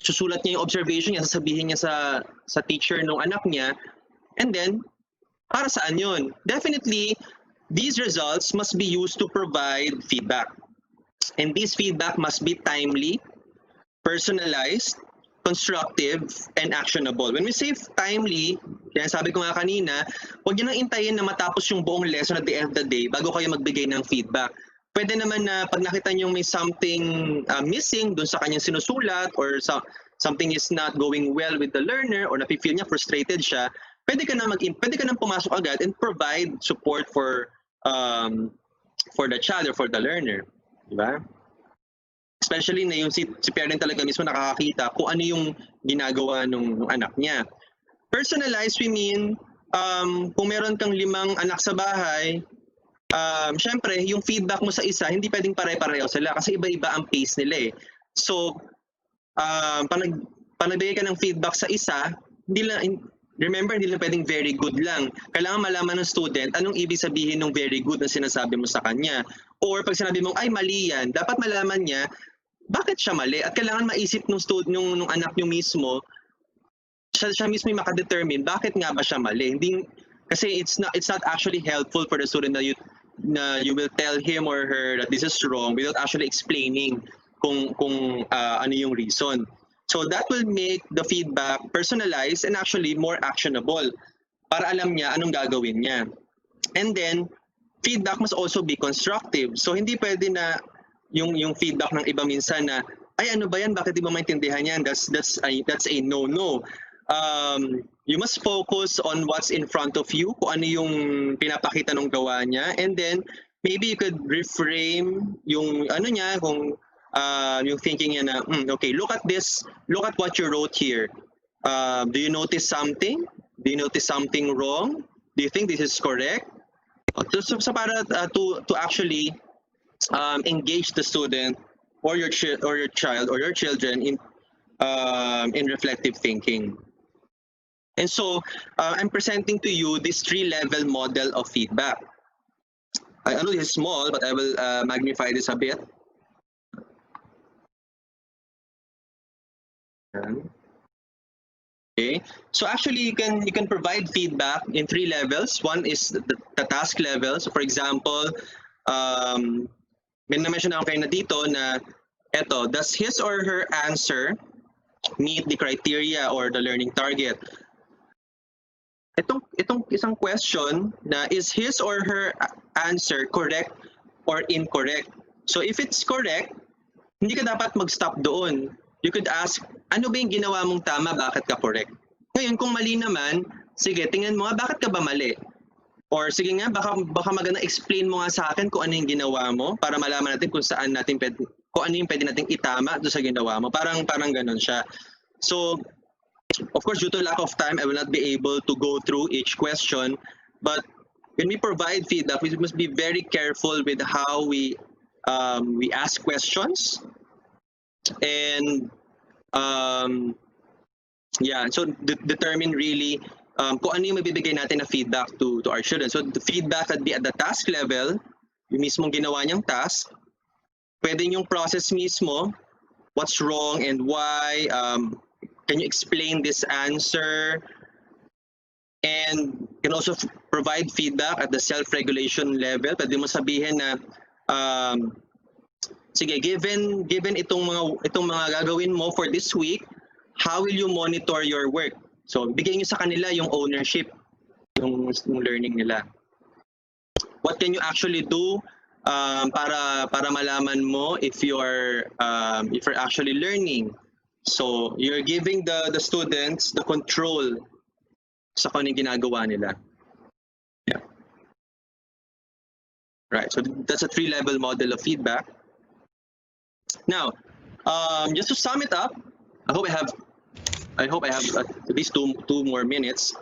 susulat niya yung observation niya, sasabihin niya sa teacher ng anak niya, and then, para saan yun? Definitely, these results must be used to provide feedback. And this feedback must be timely, personalized, constructive, and actionable. When we say timely, kaya sabi ko nga kanina, huwag niyo nang intayin na matapos yung buong lesson at the end of the day bago kayo magbigay ng feedback. Pwede naman na pag nakita niyo may something missing dun sa kanyang sinusulat or something is not going well with the learner or napi-feel niya frustrated siya, pwede ka nang pumasok agad and provide support for the child or for the learner, di ba? Especially na yung si parent talaga mismo nakakakita kung ano yung ginagawa nung anak niya. Personalized, we mean kung meron kang 5 anak sa bahay, syempre yung feedback mo sa isa hindi pwedeng pare-pareho sila kasi iba-iba ang pace nila eh. So pag nagbigay ka ng feedback sa isa, remember, hindi lang pwedeng very good lang. Kailangan malaman ng student anong ibig sabihin ng very good na sinasabi mo sa kanya. Or pag sinabi mo, ay mali yan, dapat malaman niya bakit siya mali. At kailangan maisip nung anak niyo mismo, siya mismo yung makadetermine bakit nga ba siya mali. Kasi it's not actually helpful for the student you will tell him or her that this is wrong without actually explaining kung ano yung reason. So that will make the feedback personalized and actually more actionable para alam niya anong gagawin niya. And then, feedback must also be constructive. So hindi pwede na yung feedback ng iba minsan na, ay ano ba yan, bakit di ba maintindihan yan? That's a no-no. You must focus on what's in front of you, kung ano yung pinapakita ng gawa niya, and then maybe you could reframe yung ano niya, kung yung thinking niya na, okay, look at this, look at what you wrote here. Do you notice something? Do you notice something wrong? Do you think this is correct? So para to actually engage the student or your child or your children in reflective thinking. And so I'm presenting to you this 3-level model of feedback. I know this is small, but I will magnify this a bit. Okay, so actually you can provide feedback in 3 levels. One is the task level. So for example, may na-mention ako kayo na dito na eto, does his or her answer meet the criteria or the learning target? Itong isang question na, is his or her answer correct or incorrect? So if it's correct, hindi ka dapat mag-stop doon. You could ask, ano ba yung ginawa mong tama, bakit ka correct? Ngayon, kung mali naman, sige, tingnan mo nga, bakit ka ba mali? Or sige nga, baka maganda explain mo nga sa akin kung ano yung ginawa mo para malaman natin kung saan natin kung ano yung pwede nating itama doon sa ginawa mo. Parang ganun siya. So, of course, due to lack of time, I will not be able to go through each question. But when we provide feedback, we must be very careful with how we ask questions. And so determine really kung ano yung mabibigay natin na feedback to our children. So the feedback could be at the task level, yung mismong ginawa niyang task. Pwede yung process mismo, what's wrong and why, can you explain this answer? And can also provide feedback at the self-regulation level. Pwede mo sabihin na, sige, given itong mga gagawin mo for this week, how will you monitor your work? So, bigay niyo sa kanila yung ownership, yung learning nila. What can you actually do para malaman mo if you're actually learning? So, you're giving the students the control sa kung anong ginagawa nila. Yeah. Right. So that's a 3-level model of feedback. Now, just to sum it up, I hope I have at least two more minutes.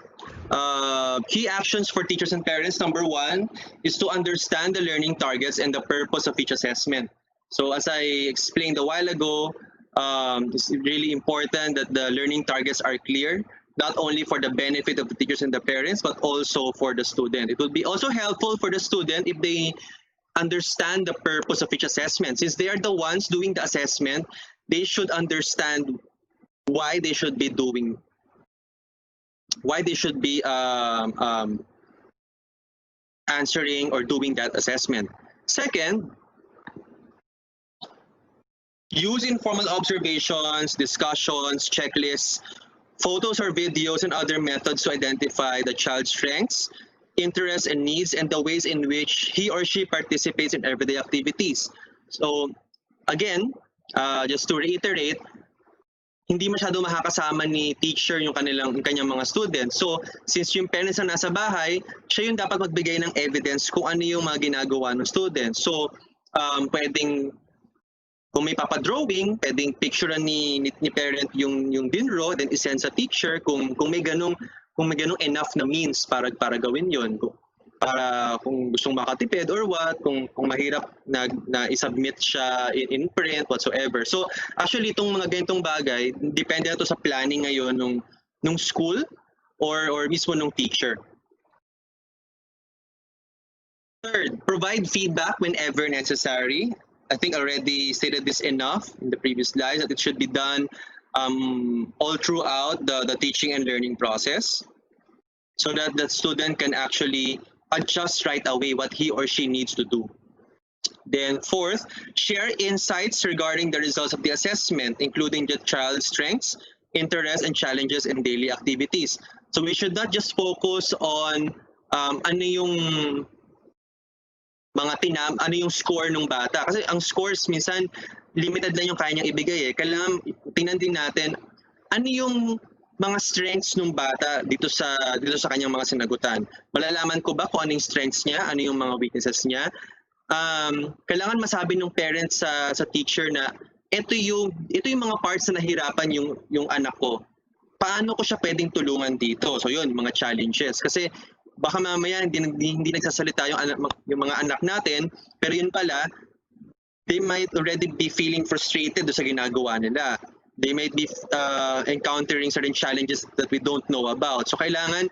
Key actions for teachers and parents. Number 1 is to understand the learning targets and the purpose of each assessment. So as I explained a while ago, it's really important that the learning targets are clear, not only for the benefit of the teachers and the parents, but also for the student. It would be also helpful for the student if they understand the purpose of each assessment. Since they are the ones doing the assessment, they should understand why they should be answering or doing that assessment. Second, use informal observations, discussions, checklists, photos or videos, and other methods to identify the child's strengths, interests, and needs, and the ways in which he or she participates in everyday activities. So, again, just to reiterate, hindi masyado makakasama ni teacher yung kanyang mga students. So, since yung parents na nasa bahay, siya yung dapat magbigay ng evidence kung ano yung mga ginagawa ng students. So, pwedeng, kung may papadrawing, pwedeng picturean ni parent yung dinro, then isend sa teacher kung may ganong enough na means para gawin yon, para kung gustong makatipid or what, kung mahirap na i-submit siya in print whatsoever. So actually itong mga ganitong bagay depende na to sa planning ngayon nung school or mismo nung teacher. Third, provide feedback whenever necessary. I think I already stated this enough in the previous slides that it should be done all throughout the teaching and learning process, so that the student can actually adjust right away what he or she needs to do. Then fourth, share insights regarding the results of the assessment, including the child's strengths, interests, and challenges in daily activities. So we should not just focus on ano yung ano yung score ng bata. Kasi ang scores minsan limited lang yung kaya niyang ibigay eh. Kailangan tingnan din natin ano yung mga strengths ng bata dito sa kanyang mga sinagutan. Malalaman ko ba kung ano yung strengths niya, ano yung mga weaknesses niya? Kailangan masabi ng parents sa teacher na ito yung mga parts na nahirapan yung anak ko. Paano ko siya pwedeng tulungan dito? So yun, mga challenges. Kasi baka mamaya hindi nagsasalita yung mga anak natin, pero yun pala, they might already be feeling frustrated sa ginagawa nila. They might be encountering certain challenges that we don't know about. So kailangan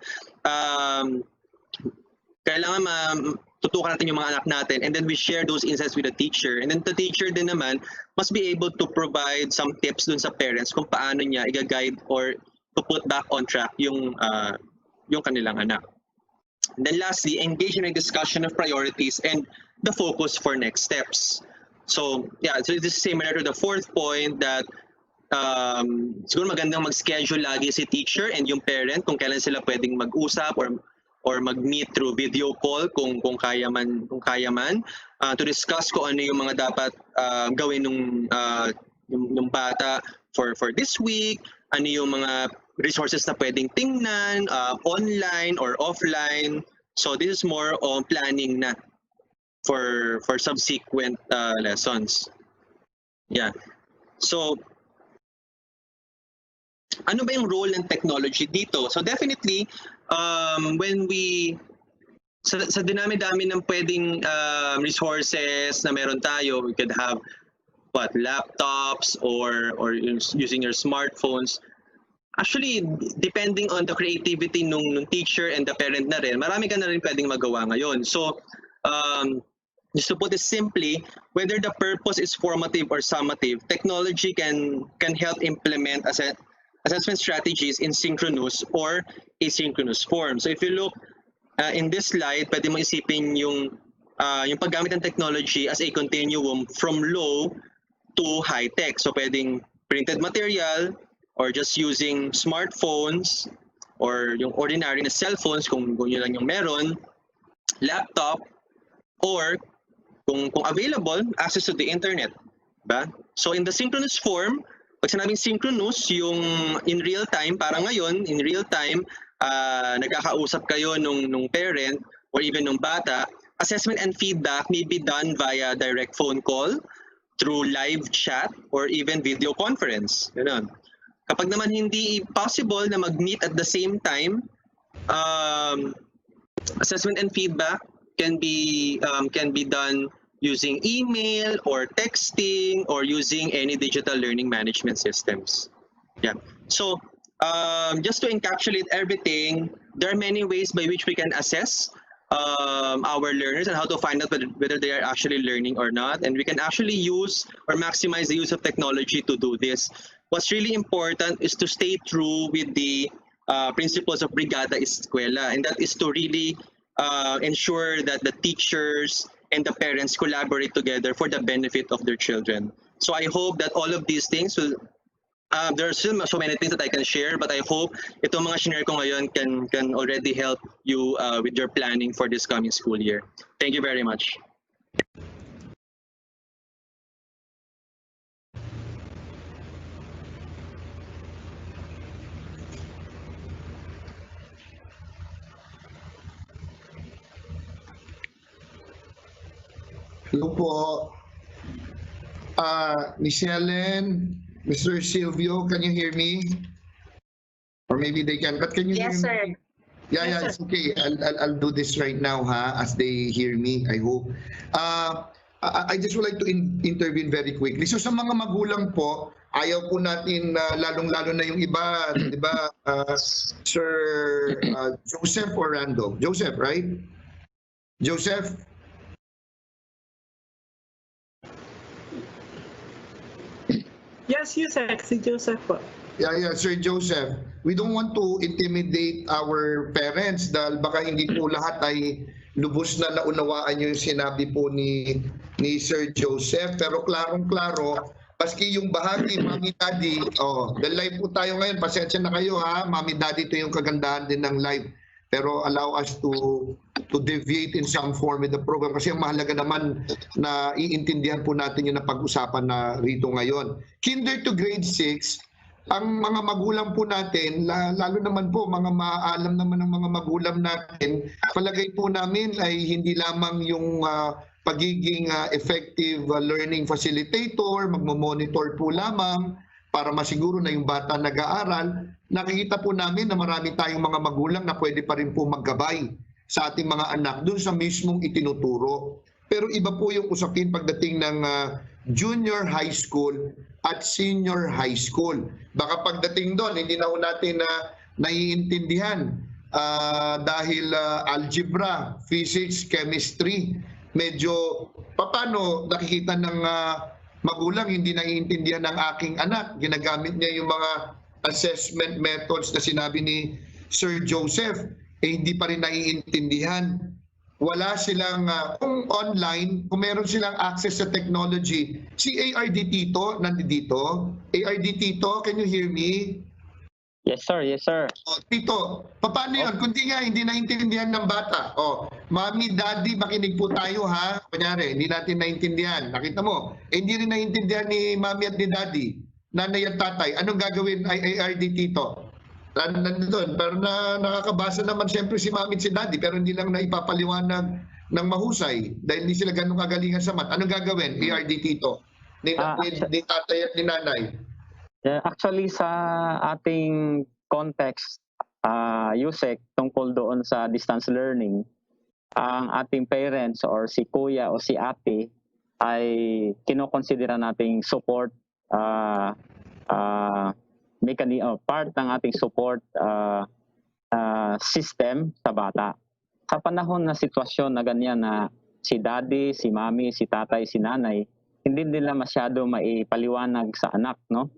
tutukan natin yung mga anak natin, and then we share those insights with the teacher. And then the teacher din naman must be able to provide some tips dun sa parents kung paano niya i-guide or to put back on track yung kanilang anak. And then lastly, engage in a discussion of priorities and the focus for next steps. So yeah, so this is similar to the fourth point that siguro magandang mag-schedule lagi si teacher and yung parent kung kailan sila pwedeng mag-usap or mag-meet through video call kung kaya man to discuss kung ano yung mga dapat gawin ng bata for this week, ano yung mga resources na pwedeng tingnan online or offline. So this is more on planning na for subsequent lessons. Yeah. So ano ba yung role ng technology dito? So definitely when we sa dinami-dami ng pwedeng resources na meron tayo, we could have laptops or using your smartphones. Actually, depending on the creativity nung teacher and the parent na rin, marami ka na rin pwedeng magawa ngayon. So just to put it simply, whether the purpose is formative or summative, technology can help implement assessment strategies in synchronous or asynchronous form. So if you look in this slide, pwede mo isipin yung paggamit ng technology as a continuum from low to high tech. So pwedeng printed material or just using smartphones or yung ordinary na cellphones kung yun lang yung meron, laptop, or kung available, access to the internet. Ba? So in the synchronous form, pag sinabing synchronous, yung in real time, parang ngayon, in real time, nagkakausap kayo nung parent or even nung bata, assessment and feedback may be done via direct phone call, through live chat, or even video conference. Ganun. Kapag naman hindi possible na mag-meet at the same time, assessment and feedback can be done using email or texting or using any digital learning management systems. Yeah. So just to encapsulate everything, there are many ways by which we can assess our learners and how to find out whether they are actually learning or not. And we can actually use or maximize the use of technology to do this. What's really important is to stay true with the principles of Brigada Eskwela, and that is to really ensure that the teachers and the parents collaborate together for the benefit of their children. So I hope that all of these things will, there are still so many things that I can share, but I hope itong mga share ko ngayon can already help you with your planning for this coming school year. Thank you very much. Hello po. Miss Helen, Mr. Silvio, can you hear me? Or maybe they can, but can you hear me? Yes, sir. Yeah, Yes, it's okay. I'll do this right now, as they hear me, I hope. I just would like to intervene very quickly. So sa mga magulang po, ayaw po natin, lalong-lalo na yung iba, di ba, Sir Joseph or Randolph? Joseph, right? Joseph? Yes, Yusek, si Joseph po. Yeah, Sir Joseph. We don't want to intimidate our parents dahil baka hindi po lahat ay lubos na naunawaan yung sinabi po ni Sir Joseph. Pero klarong-klaro, paski yung bahagi, Mami Daddy, the live po tayo ngayon. Pasensya na kayo ha, Mami Daddy, ito yung kagandahan din ng live. Pero allow us to deviate in some form with the program kasi ang mahalaga naman na iintindihan po natin yung napag-usapan na rito ngayon. Kinder to grade 6, ang mga magulang po natin, lalo naman po mga maalam naman ng mga magulang natin, palagay po namin ay hindi lamang yung pagiging effective learning facilitator, magmo-monitor po lamang para masiguro na yung bata nag-aaral. Nakikita po namin na marami tayong mga magulang na pwede pa rin po maggabay sa ating mga anak doon sa mismong itinuturo. Pero iba po yung usapin pagdating ng junior high school at senior high school. Baka pagdating doon, hindi na natin naiintindihan dahil algebra, physics, chemistry, medyo paano nakikita ng magulang hindi naiintindihan ng aking anak. Ginagamit niya yung mga assessment methods na sinabi ni Sir Joseph, hindi pa rin naiintindihan. Wala silang, kung online, kung meron silang access sa technology. Si ARD Tito, nandito. ARD Tito, can you hear me? Yes, sir. Yes, sir. Tito, paano yun? Kung hindi naintindihan ng bata. Mami, Daddy, makinig po tayo ha. Kunyari, hindi natin naintindihan. Nakita mo, hindi rin naintindihan ni Mami at ni Daddy, nanay at tatay. Anong gagawin ay ARD Tito? Nandun. Pero nakakabasa naman siyempre si Mami at si Daddy, pero hindi lang na ipapaliwanag ng mahusay dahil hindi sila ganun kagalingan sa math. Anong gagawin, ARD Tito? Ni tatay at ni nanay? Actually, sa ating context, USEC, tungkol doon sa distance learning, ang ating parents or si kuya o si ate ay kinokonsidera nating support part ng ating support system sa bata. Sa panahon na sitwasyon na ganyan na si daddy, si mami, si tatay, si nanay, hindi nila masyado maipaliwanag sa anak, no?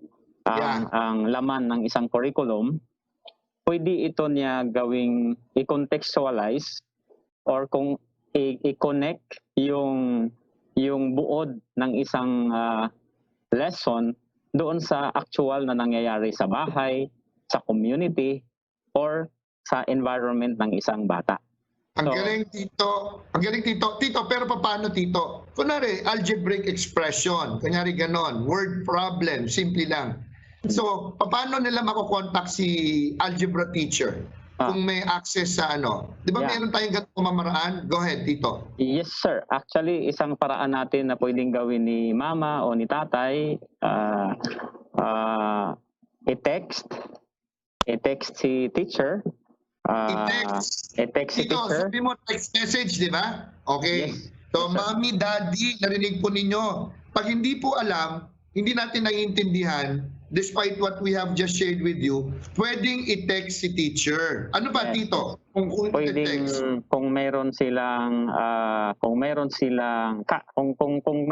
Ang laman ng isang curriculum, pwede ito niya gawing i-contextualize or kung i-connect yung buod ng isang lesson doon sa actual na nangyayari sa bahay, sa community, or sa environment ng isang bata. Ang galing Tito. Ang galing Tito. Tito, pero paano Tito? Kunwari, algebraic expression. Kunyari ganon. Word problem. Simple lang. So, paano nila makokontakt si algebra teacher? Kung may access sa ano. Di ba meron tayong ganitong pamamaraan? Go ahead, Tito. Yes, sir. Actually, isang paraan natin na pwedeng gawin ni mama o ni tatay, i-text si teacher. I-text si Tito, teacher. sabi mo text message, di ba? Okay. Yes. So, Yes, Mami, Daddy, narinig po ninyo. Pag hindi po alam, hindi natin naiintindihan, despite what we have just shared with you, pwedeng i-text si teacher. Ano pa, Yes. Tito? Kung Pwedeng kung meron silang kung may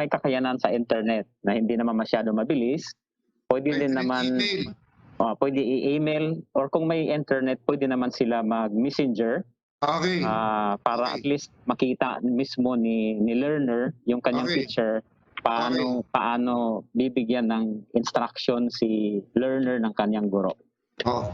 kakayanan sa internet na hindi naman masyado mabilis, pwede din naman email. Pwede i-email, or kung may internet pwede naman sila mag-messenger. Okay. Para at least makita mismo ni learner yung kanyang teacher paano bibigyan ng instruction si learner ng kanyang guro.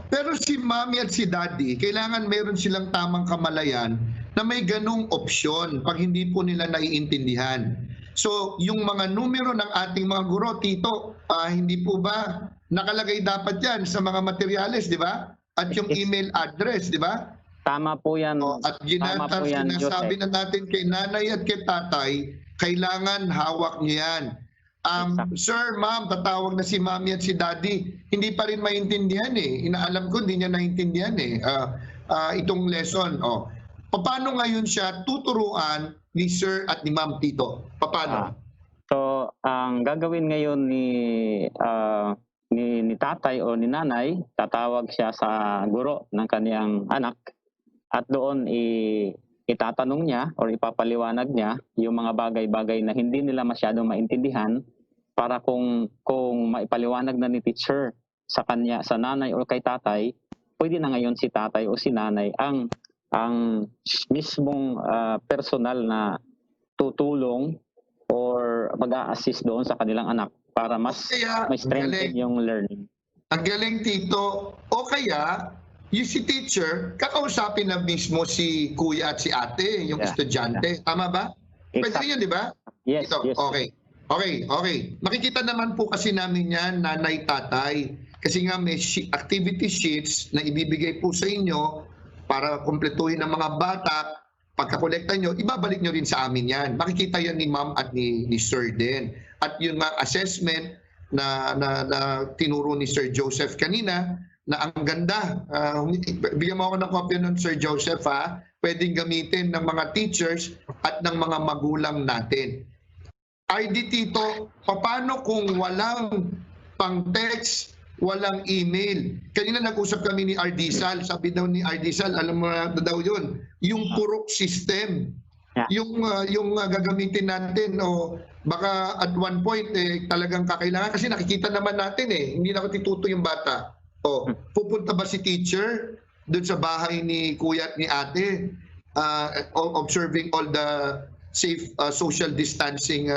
Pero si Mami at si Daddy, kailangan meron silang tamang kamalayan na may ganung opsyon pag hindi po nila naiintindihan. So, yung mga numero ng ating mga guro, Tito, hindi po ba nakalagay dapat yan sa mga materyales, di ba? At yung email address, di ba? Tama po yan. At sinasabi na natin kay nanay at kay tatay, kailangan hawak niyo yan. Sir, ma'am, tatawag na si Mami at si Daddy. Hindi pa rin maintindihan eh. Inaalam ko, hindi niya naintindihan eh. Itong lesson. Paano ngayon siya tuturuan ni Sir at ni Ma'am Tito? Paano? So, ang gagawin ngayon ni tatay o ni nanay, tatawag siya sa guro ng kaniyang anak at doon itatanong niya or ipapaliwanag niya yung mga bagay-bagay na hindi nila masyadong maintindihan para kung maipaliwanag na ni teacher sa kanya, sa nanay o kay tatay, pwede na ngayon si tatay o si nanay ang ang mismong personal na tutulong or mag-a-assist doon sa kanilang anak para mas Kaya, may strengthen yung learning. ang galing, Tito. O kaya, yung si teacher, kakausapin na mismo si kuya at si ate, yung Yeah. estudyante. Tama ba? Pwede Exact. rin yun, di ba? Yes, Ito, yes. Okay. Makikita naman po kasi namin yan, nanay, tatay. Kasi nga may activity sheets na ibibigay po sa inyo para kumpletuhin ng mga bata. Pagkakolekta nyo, ibabalik nyo rin sa amin yan. Makikita yan ni ma'am at ni sir din. At yung assessment na tinuro ni Sir Joseph kanina, na ang ganda. Bigyan mo ako ng kopya nun, Sir Joseph, ha? Pwedeng gamitin ng mga teachers at ng mga magulang natin. RD, Tito, paano kung walang pang-text, walang email? Kanina nag-usap kami ni Ardisal. Sabi daw ni Ardisal, alam mo na daw yun, yung purok system. Yeah. Yung gagamitin natin, o baka at one point talagang kakailangan kasi nakikita naman natin hindi na tituto yung bata. Pupunta ba si teacher doon sa bahay ni kuya at ni ate, observing all the safe social distancing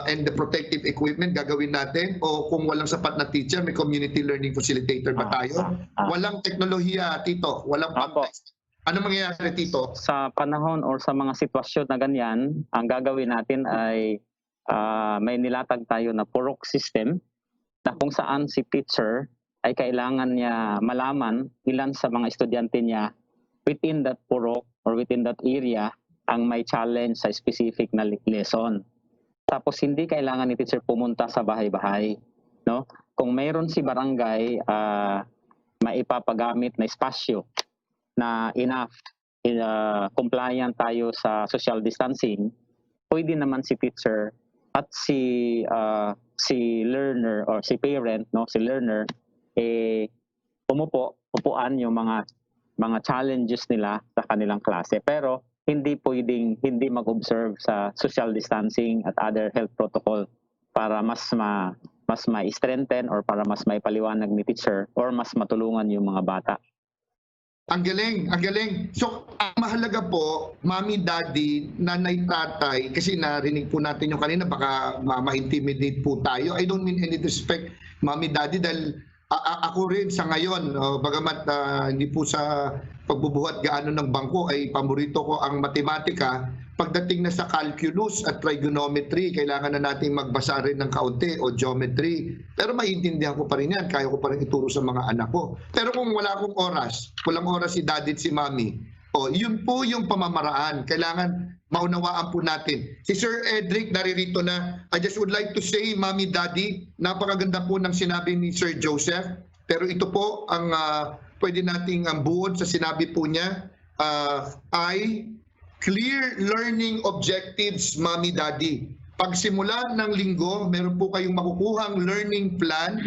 and the protective equipment gagawin natin, o kung walang sapat na teacher, may community learning facilitator ba tayo? Walang teknolohiya, Tito, walang pang-text. Ano mangyayari, Tito? Sa panahon or sa mga sitwasyon na ganyan, ang gagawin natin ay may nilatag tayo na purok system na kung saan si teacher ay kailangan niya malaman ilan sa mga estudyante niya within that purok or within that area ang may challenge sa specific na lesson. Tapos hindi kailangan ni teacher pumunta sa bahay-bahay, no? Kung mayroon si barangay maipapagamit na espasyo na enough compliant tayo sa social distancing, pwede naman si teacher at si learner or si parent, no, si learner upuan yung mga challenges nila sa kanilang klase, pero hindi pwedeng hindi mag-observe sa social distancing at other health protocol para mas ma-strengthen or para mas maipaliwanag ni teacher or mas matulungan yung mga bata. Ang galing. So, ang mahalaga po, mami, daddy, nanay, tatay, kasi narinig po natin yung kanina, baka ma-intimidate po tayo. I don't mean any disrespect, mami, daddy, dahil ako rin sa ngayon, bagamat hindi po sa pagbubuhat gaano ng bangko, ay paborito ko ang matematika. Pagdating na sa calculus at trigonometry, kailangan na nating magbasa rin ng kaunti, o geometry. Pero maintindihan ko pa rin yan, kaya ko pa rin ituro sa mga anak ko. Pero kung wala akong oras, walang oras si daddy at si mami, yun po yung pamamaraan. Kailangan maunawaan po natin. Si Sir Edric naririto na. I just would like to say, mami, daddy, napakaganda po ng sinabi ni Sir Joseph. Pero ito po ang pwede nating buod sa sinabi po niya, ay clear learning objectives, mami, daddy. Pagsimula ng linggo, meron po kayong makukuhang learning plan.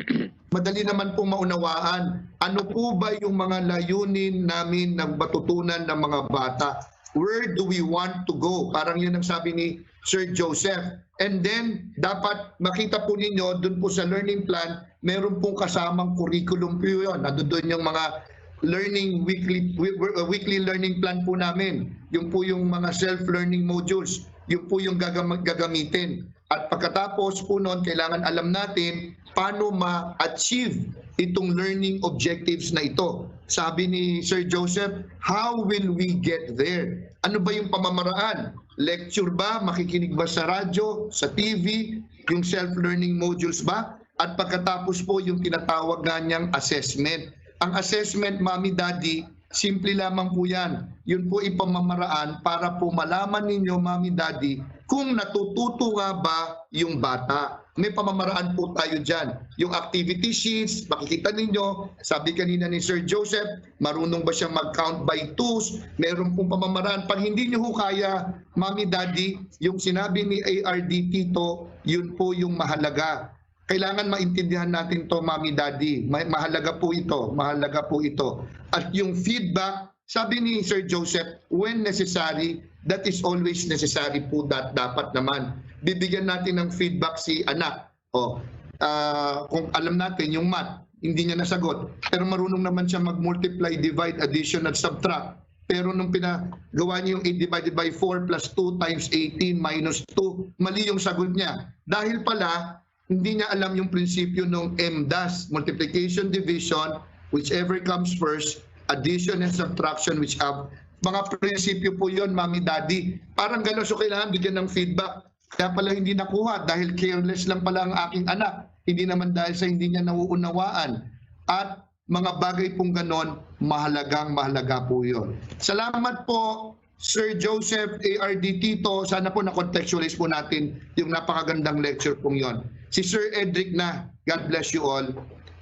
Madali naman pong maunawaan. Ano po ba yung mga layunin namin na matutunan ng mga bata? Where do we want to go? Parang yun ang sabi ni Sir Joseph. And then, dapat makita po ninyo, dun po sa learning plan, meron pong kasamang curriculum po yun. Nandun yung mga learning weekly learning plan po namin. Yung po yung mga self-learning modules. Yung po yung gagamitin. At pagkatapos po noon, kailangan alam natin paano ma-achieve itong learning objectives na ito. Sabi ni Sir Joseph, how will we get there? Ano ba yung pamamaraan? Lecture ba? Makikinig ba sa radyo, sa TV? Yung self-learning modules ba? At pagkatapos po yung tinatawag nga niyang assessment. Ang assessment, mami, daddy, simple lamang po yan. Yun po ipamamaraan para po malaman ninyo, mami, daddy, kung natututo nga ba yung bata. May pamamaraan po tayo dyan. Yung activity sheets, makikita ninyo, sabi kanina ni Sir Joseph, marunong ba siyang mag-count by twos? Meron pong pamamaraan. Pag hindi nyo kaya, mami, daddy, yung sinabi ni ARD Tito, yun po yung mahalaga. Kailangan maintindihan natin to, mami, daddy. Mahalaga po ito. At yung feedback, sabi ni Sir Joseph, when necessary, that is always necessary po, dapat naman. Bibigyan natin ng feedback si anak. Kung alam natin yung math, hindi niya nasagot. Pero marunong naman siya mag-multiply, divide, addition at subtract. Pero nung pinagawa niya yung 8 divided by 4 plus 2 times 18 minus 2, mali yung sagot niya. Dahil pala, hindi niya alam yung prinsipyo ng MDAS, multiplication, division, whichever comes first, addition and subtraction, which have mga prinsipyo po yon, Mami, Daddy. Parang gano'n, so kailangan bigyan ng feedback. Kaya pala hindi nakuha dahil careless lang pala ang aking anak. Hindi naman dahil sa hindi niya nauunawaan. At mga bagay pong ganon, mahalaga po yun. Salamat po, Sir Joseph ARD Tito. Sana po na-contextualize po natin yung napakagandang lecture pong yon. Si Sir Edric na, God bless you all.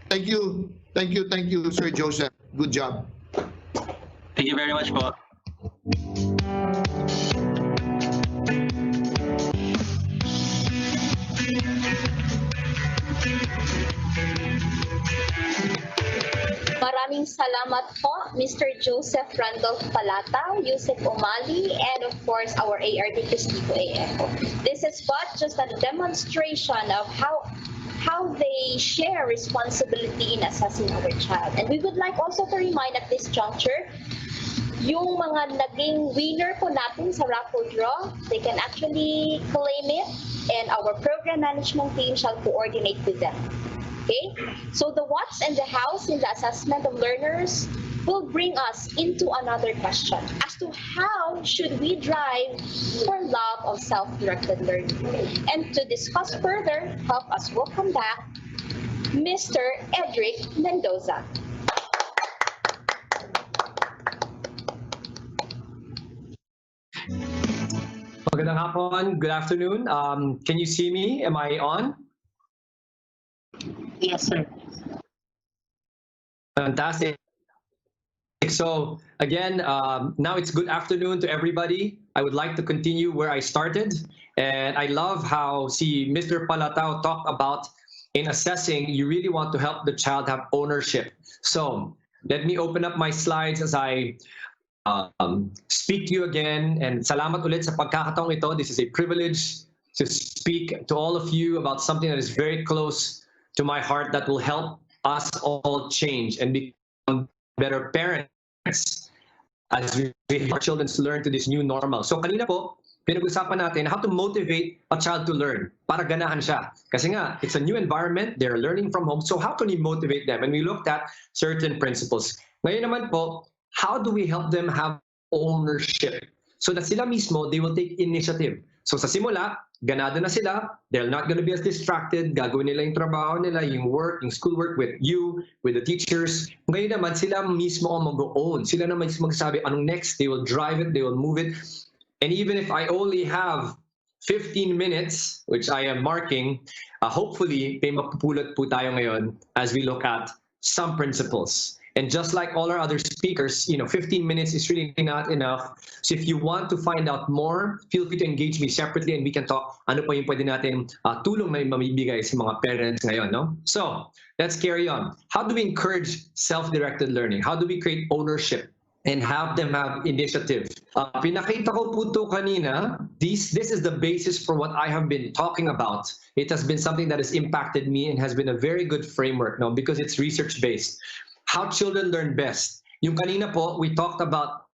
Thank you, Sir Joseph. Good job. Thank you very much po. Maraming salamat po, Mr. Joseph Randolph Palata, Yusek Umali, and of course, our ARD Cristico AF. This is but just a demonstration of how they share responsibility in assessing our child. And we would like also to remind at this juncture, yung mga naging winner po natin sa raffle draw, they can actually claim it, and our program management team shall coordinate with them. Okay, so the what's and the how's in the assessment of learners will bring us into another question as to how should we drive for love of self-directed learning. And to discuss further, help us welcome back Mr. Edric Mendoza. Magandang hapon, good afternoon. Can you see me? Am I on? Yes, sir. Fantastic. So again, now it's good afternoon to everybody. I would like to continue where I started. And I love how Mr. Palatao talked about in assessing, you really want to help the child have ownership. So let me open up my slides as I speak to you again. And salamat ulit sa pagkakataong ito. This is a privilege to speak to all of you about something that is very close to my heart that will help us all change and become better parents as we help our children to learn to this new normal. So kanina po, pinag-usapan natin how to motivate a child to learn para ganahan siya. Kasi nga, it's a new environment, they're learning from home, so how can we motivate them? And we looked at certain principles. Ngayon naman po, how do we help them have ownership? So that sila mismo, they will take initiative. So sa simula, ganado na sila, they're not going to be as distracted, gagawin nila yung trabaho nila, yung work, yung schoolwork with you, with the teachers. Ngayon naman, sila mismo ang mag-own. Sila naman magsasabi, anong next? They will drive it, they will move it. And even if I only have 15 minutes, which I am marking, hopefully, may mapupulot po tayo ngayon as we look at some principles. And just like all our other speakers, 15 minutes is really not enough. So if you want to find out more, feel free to engage me separately and we can talk ano pa yung pwede natin tulong na mamibigay sa mga parents ngayon. No? So let's carry on. How do we encourage self-directed learning? How do we create ownership and have them have initiative? Pinakita ko po ito kanina. This is the basis for what I have been talking about. It has been something that has impacted me and has been a very good framework because it's research-based. How children learn best. Yung kanina po, we talked about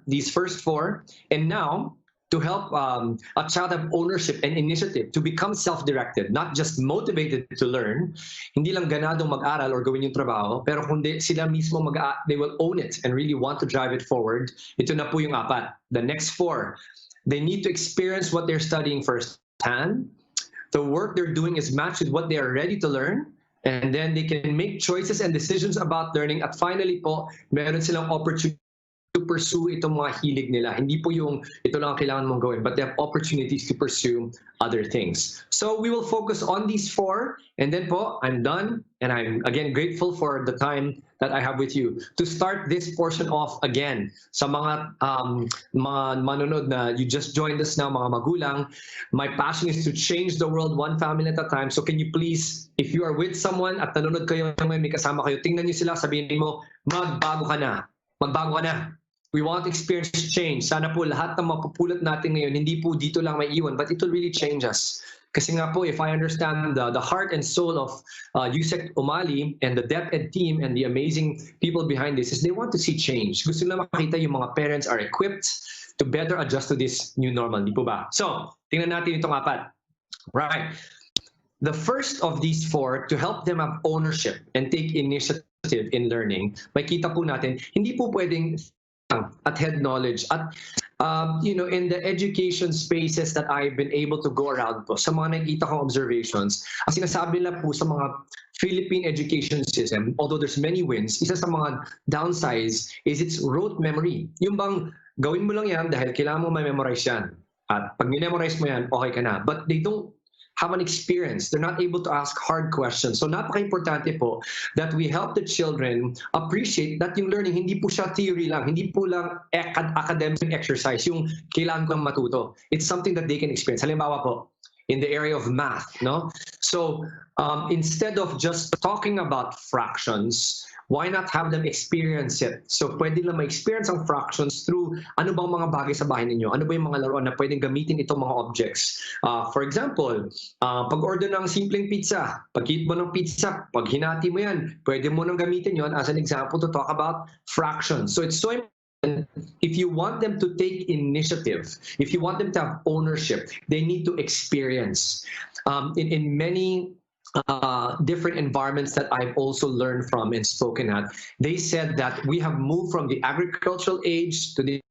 these first four, and now to help a child have ownership and initiative, to become self-directed, not just motivated to learn, hindi lang ganadong mag-aral or gawin yung trabaho, pero kundi sila mismo they will own it and really want to drive it forward. Ito na po yung apat. The next four, they need to experience what they're studying firsthand. The work they're doing is matched with what they are ready to learn. And then they can make choices and decisions about learning. At finally po, meron silang opportunity to pursue itong mga hilig nila. Hindi po yung ito lang ang kailangan mong gawin, but they have opportunities to pursue other things. So we will focus on these four, and then po, I'm done. And I'm again grateful for the time that I have with you. To start this portion off again, sa mga manonood na you just joined us now, mga magulang, my passion is to change the world one family at a time. So can you please, if you are with someone at nanonood kayo, may kasama kayo, tingnan niyo sila, sabihin mo, magbago ka na. Magbago ka na. We want to experience change. Sana po lahat ng mapupulot natin ngayon, hindi po dito lang may iwan, but it will really change us. Kasi nga po, if I understand the heart and soul of Yusek Umali and the DepEd team and the amazing people behind this is they want to see change. Gusto nila makita yung mga parents are equipped to better adjust to this new normal. Di po ba? So, tingnan natin itong apat. Right. The first of these four, to help them have ownership and take initiative in learning, makita po natin, hindi po pwedeng at head knowledge at in the education spaces that I've been able to go around po, sa mga nakikita kong observations, ang sinasabi nila po sa mga Philippine education system, although there's many wins, isa sa mga downsides is its rote memory. Yung bang gawin mo lang yan dahil kailangan mo ma-memorize yan. At pag memorize mo yan, okay ka na. But they don't have an experience. They're not able to ask hard questions. So napaka-importante po that we help the children appreciate that yung learning, hindi po siya theory lang, hindi po lang academic exercise, yung kailangan ko lang matuto. It's something that they can experience. Halimbawa po, in the area of math, no? So instead of just talking about fractions, why not have them experience it? So pwede lang ma-experience ang fractions through ano bang mga bagay sa bahay ninyo? Ano ba yung mga laruan na pwedeng gamitin itong mga objects? For example, pag-order ng simpleng pizza, pag-eat mo ng pizza, pag hinati mo yan, pwede mo nang gamitin yon as an example to talk about fractions. So it's so important. If you want them to take initiative, if you want them to have ownership, they need to experience. In many different environments that I've also learned from and spoken at, they said that we have moved from the agricultural age to the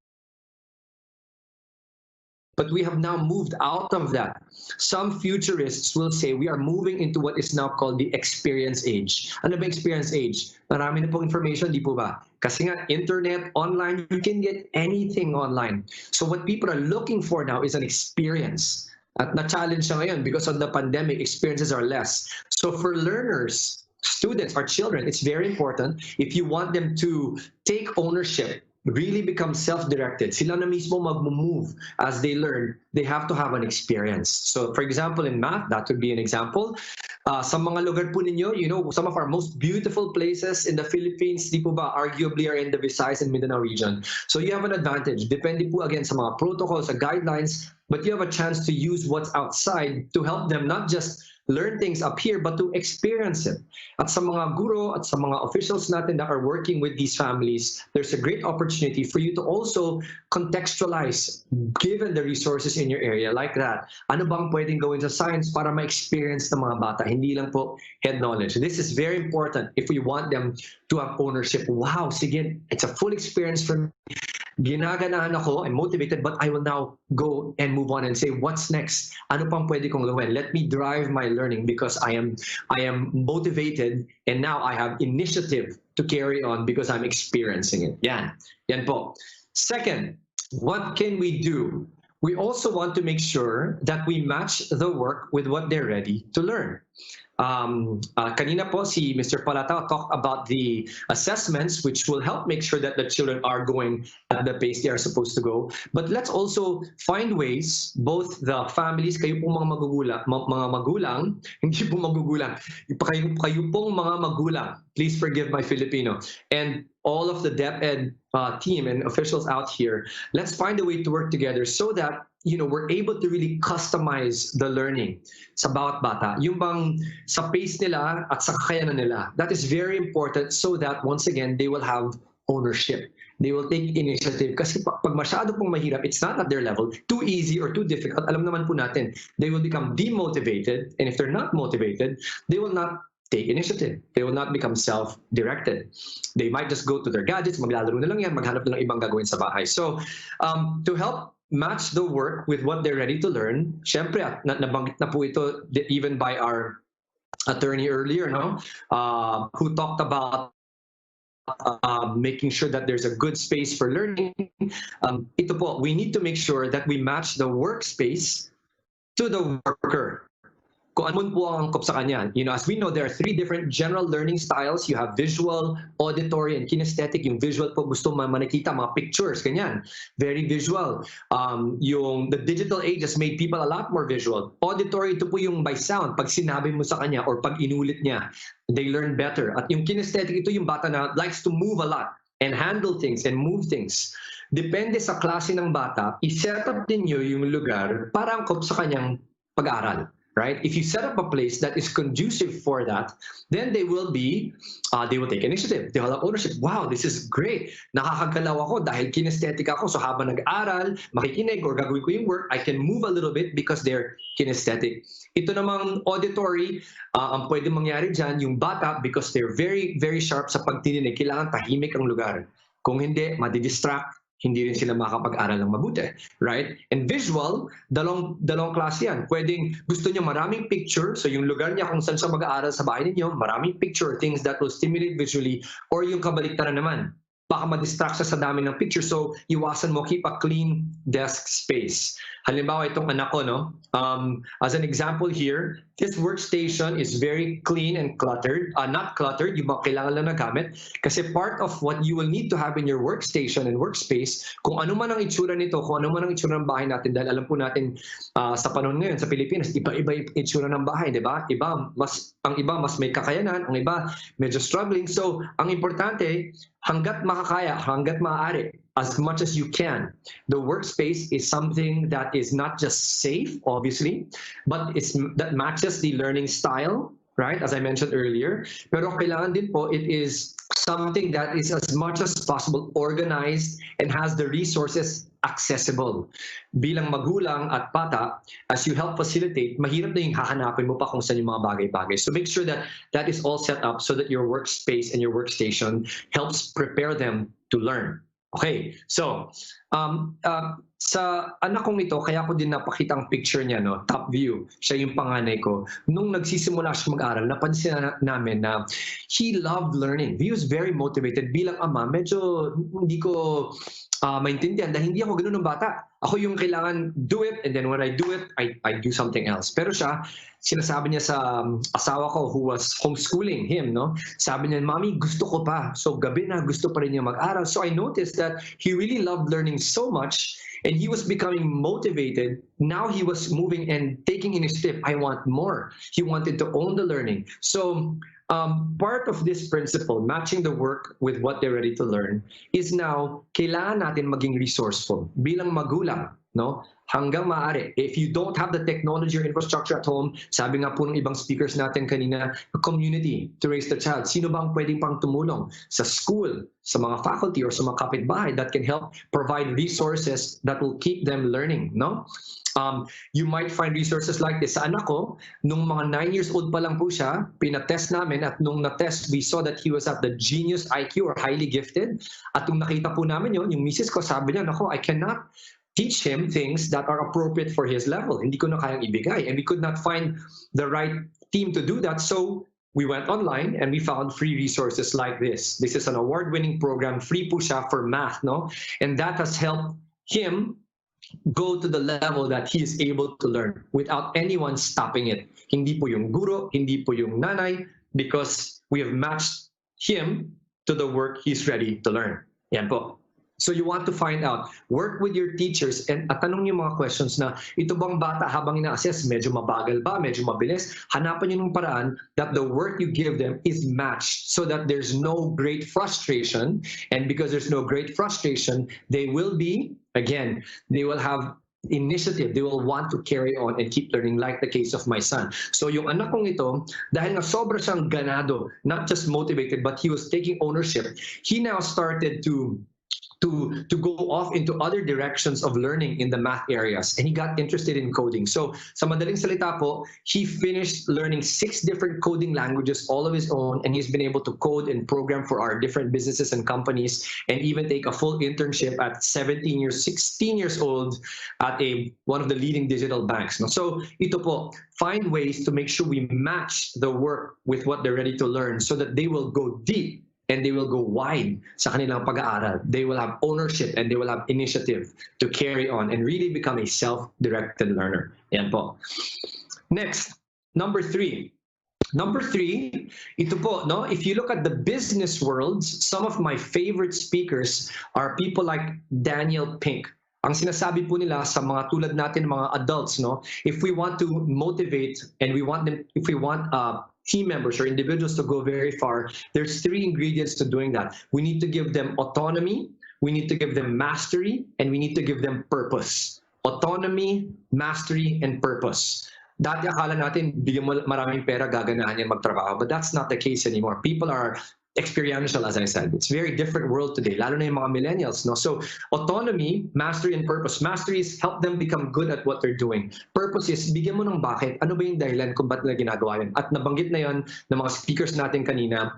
but we have now moved out of that. Some futurists will say we are moving into what is now called the experience age. Ano ba experience age? Marami na pong information, di po ba? Kasi nga, internet, online, you can get anything online. So what people are looking for now is an experience. At na-challenge siya ngayon because of the pandemic, experiences are less. So for learners, students, or children, it's very important if you want them to take ownership, really become self-directed, sila na mismo mag-move as they learn, they have to have an experience. So for example, in math, that would be an example. Sa mga lugar po ninyo, some of our most beautiful places in the Philippines, di po ba, arguably are in the Visayas and Mindanao region. So you have an advantage. Depende po again sa mga protocols, sa guidelines, but you have a chance to use what's outside to help them not just learn things up here, but to experience it. At sa mga guro at sa mga officials natin that are working with these families, there's a great opportunity for you to also contextualize, given the resources in your area like that. Ano bang pwedeng gawin sa science para ma-experience ng mga bata? Hindi lang po head knowledge. This is very important if we want them to have ownership. Wow, sige, it's a full experience for me. Ginaganahan ako, I'm motivated, but I will now go and move on and say, what's next? Ano pang pwede kong gawin? Let me drive my learning because I am motivated and now I have initiative to carry on because I'm experiencing it. Yan po. Second, what can we do? We also want to make sure that we match the work with what they're ready to learn. Kanina po si Mr. Palatao talked about the assessments which will help make sure that the children are going at the pace they are supposed to go. But let's also find ways, both the families, kayo pong mga magulang, hindi po magugulang, kayo pong mga magulang, please forgive my Filipino, and all of the DepEd team and officials out here, let's find a way to work together so that we're able to really customize the learning sa bawat bata. Yung bang sa pace nila at sa kakayanan nila. That is very important so that once again, they will have ownership. They will take initiative. Kasi pag masyado pong mahirap, it's not at their level, too easy or too difficult, alam naman po natin, they will become demotivated. And if they're not motivated, they will not take initiative. They will not become self-directed. They might just go to their gadgets, maglalaro na lang yan, maghanap na lang ibang gagawin sa bahay. So to help match the work with what they're ready to learn, syempre, nabanggit na po ito even by our attorney earlier, who talked about making sure that there's a good space for learning. Ito po, we need to make sure that we match the workspace to the worker. Kung ano po ang angkop sa kanya. As we know, there are 3 different general learning styles. You have visual, auditory, and kinesthetic. Yung visual po gusto makita, mga pictures, ganyan. Very visual. The digital age has made people a lot more visual. Auditory, ito po yung by sound. Pag sinabi mo sa kanya or pag inulit niya, they learn better. At yung kinesthetic, ito yung bata na likes to move a lot and handle things and move things. Depende sa klase ng bata, i-set up ninyo yung lugar para angkop sa kanyang pag-aaral. right? If you set up a place that is conducive for that, then they will take initiative. They will have ownership. Wow, this is great. Nakakagalaw ako dahil kinesthetic ako. So habang nag-aral, makikinig, or gagawin ko yung work, I can move a little bit because they're kinesthetic. Ito namang auditory, ang pwede mangyari dyan, yung bata, because they're very, very sharp sa pagtininig, kailangan tahimik ang lugar. Kung hindi, madidistract, hindi rin sila makakapag-aral ng mabuti, right? And visual, dalawang klase yan. Pwedeng gusto niya maraming picture, so yung lugar niya kung saan siya mag-aaral sa bahay ninyo, maraming picture, things that will stimulate visually, or yung kabaliktaran naman. Baka ma-distract siya sa dami ng picture, so iwasan mo, keep a clean desk space. Halimbawa, itong anak ko, no? As an example here, this workstation is very clean and cluttered. Not cluttered, yung mga kailangan lang na gamit. Kasi part of what you will need to have in your workstation and workspace, kung ano man ang itsura nito, kung ano man ang itsura ng bahay natin, dahil alam po natin sa panahon ngayon sa Pilipinas, iba-iba yung itsura ng bahay, di ba? Ang iba mas may kakayanan, ang iba medyo struggling. So, ang importante, hanggat makakaya, hanggat maaari, as much as you can. The workspace is something that is not just safe, obviously, but that matches the learning style, right? As I mentioned earlier. Pero kailangan din po, it is something that is as much as possible organized and has the resources accessible. Bilang magulang at bata, as you help facilitate, mahirap na yung hahanapin mo pa kung saan yung mga bagay-bagay. So make sure that that is all set up so that your workspace and your workstation helps prepare them to learn. Okay, so sa anak kong ito, kaya ko din napakita ang picture niya, no, top view, siya yung panganay ko. Nung nagsisimula siya mag-aral, napansin namin na he loved learning. He was very motivated. Bilang ama, medyo hindi ko maintindihan dahil hindi ako ganun ng bata. Ako yung kailangan do it, and then when I do it, I do something else. Pero siya, sinasabi niya sa asawa ko who was homeschooling him, no? Sabi niya, Mommy, gusto ko pa. So gabi na, gusto pa rin niya mag-aral. So I noticed that he really loved learning so much and he was becoming motivated. Now he was moving and taking initiative. I want more. He wanted to own the learning. So part of this principle, matching the work with what they're ready to learn, is now kailangan natin maging resourceful bilang magulang, no? Hanggang maaari. If you don't have the technology or infrastructure at home, sabi nga po ng ibang speakers natin kanina, a community to raise the child. Sino bang pwedeng pang tumulong sa school, sa mga faculty, or sa mga kapitbahay that can help provide resources that will keep them learning, no? You might find resources like this. Sa anak ko, nung mga 9 years old pa lang po siya, pinatest namin, at nung na-test, we saw that he was at the genius IQ or highly gifted. At nung nakita po namin yun, yung misis ko sabi niya, nako, I cannot teach him things that are appropriate for his level. Hindi ko na kayang ibigay. And we could not find the right team to do that. So we went online and we found free resources like this. This is an award-winning program, free po siya for math, no? And that has helped him go to the level that he is able to learn without anyone stopping it. Hindi po yung guro, hindi po yung nanay, because we have matched him to the work he's ready to learn. Yan po. So you want to find out, work with your teachers, and tanong yung mga questions na, ito bang bata habang ina-assess, medyo mabagal ba, medyo mabilis? Hanapan nyo ng paraan that the work you give them is matched so that there's no great frustration. And because there's no great frustration, they will have initiative. They will want to carry on and keep learning, like the case of my son. So yung anak kong ito, dahil nga sobra siyang ganado, not just motivated, but he was taking ownership, he now started to go off into other directions of learning in the math areas, and he got interested in coding. So sa madaling salita po, he finished learning 6 different coding languages all of his own, and he's been able to code and program for our different businesses and companies, and even take a full internship at 16 years old at one of the leading digital banks. So ito po, find ways to make sure we match the work with what they're ready to learn so that they will go deep and they will go wide sa kanilang pag-aaral. They will have ownership and they will have initiative to carry on and really become a self-directed learner. Yan po. Next, number 3. Number 3, ito po, no? If you look at the business worlds, some of my favorite speakers are people like Daniel Pink. Ang sinasabi po nila sa mga tulad natin, mga adults, no? If we want to motivate and if we want team members or individuals to go very far, there's 3 ingredients to doing that. We need to give them autonomy, we need to give them mastery, and we need to give them purpose. Autonomy, mastery, and purpose. Dati akala natin, bigyan mo maraming pera, gaganahan yan magtrabaho. But that's not the case anymore. People are experiential, as I said. It's a very different world today, lalo na yung mga millennials. No? So autonomy, mastery, and purpose. Mastery is help them become good at what they're doing. Purpose is bigyan mo ng bakit. Ano ba yung dahilan kung ba't nila ginagawa yun? At nabanggit na yon ng mga speakers natin kanina.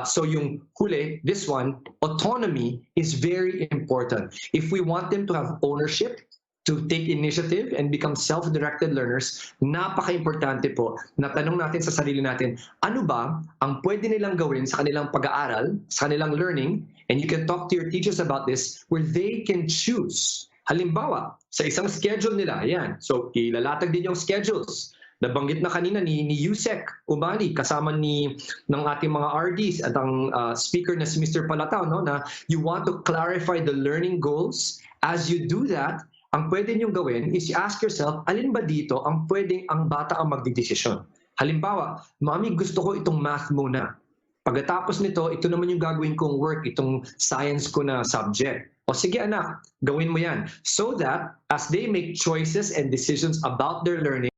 So yung huli, this one, autonomy is very important. If we want them to have ownership, to take initiative and become self-directed learners, napaka-importante po na tanong natin sa sarili natin, ano ba ang pwede nilang gawin sa kanilang pag-aaral, sa kanilang learning, and you can talk to your teachers about this, where they can choose. Halimbawa, sa isang schedule nila, yan. So, ilalatag din yung schedules. Nabanggit na kanina ni Yusek Umali, kasama ng ating mga RDs at ang speaker na si Mr. Palatao, no, na you want to clarify the learning goals. As you do that, ang pwede niyong gawin is you ask yourself, alin ba dito ang pwedeng ang bata ang magdidesisyon? Halimbawa, Mami, gusto ko itong math muna. Pagkatapos nito, ito naman yung gagawin kong work, itong science ko na subject. O sige anak, gawin mo yan. So that as they make choices and decisions about their learning,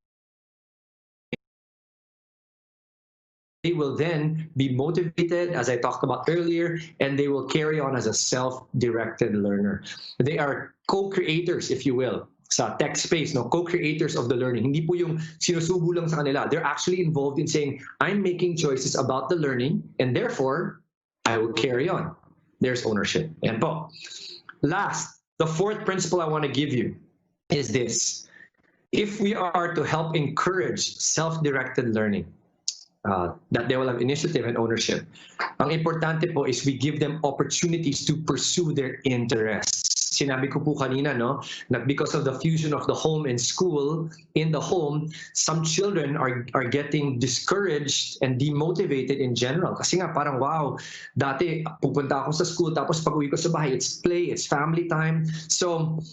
they will then be motivated, as I talked about earlier, and they will carry on as a self-directed learner. They are co-creators, if you will, sa tech space, no? Co-creators of the learning. Hindi po yung sinusubo lang sa kanila. They're actually involved in saying, I'm making choices about the learning, and therefore, I will carry on. There's ownership. Yan po. Last, the fourth principle I want to give you is this. If we are to help encourage self-directed learning, that they will have initiative and ownership. Ang importante po is we give them opportunities to pursue their interests. Sinabi ko po kanina, no, that because of the fusion of the home and school, in the home, some children are getting discouraged and demotivated in general. Kasi nga parang, wow, dati pupunta ako sa school, tapos pag uwi ko sa bahay, it's play, it's family time. So,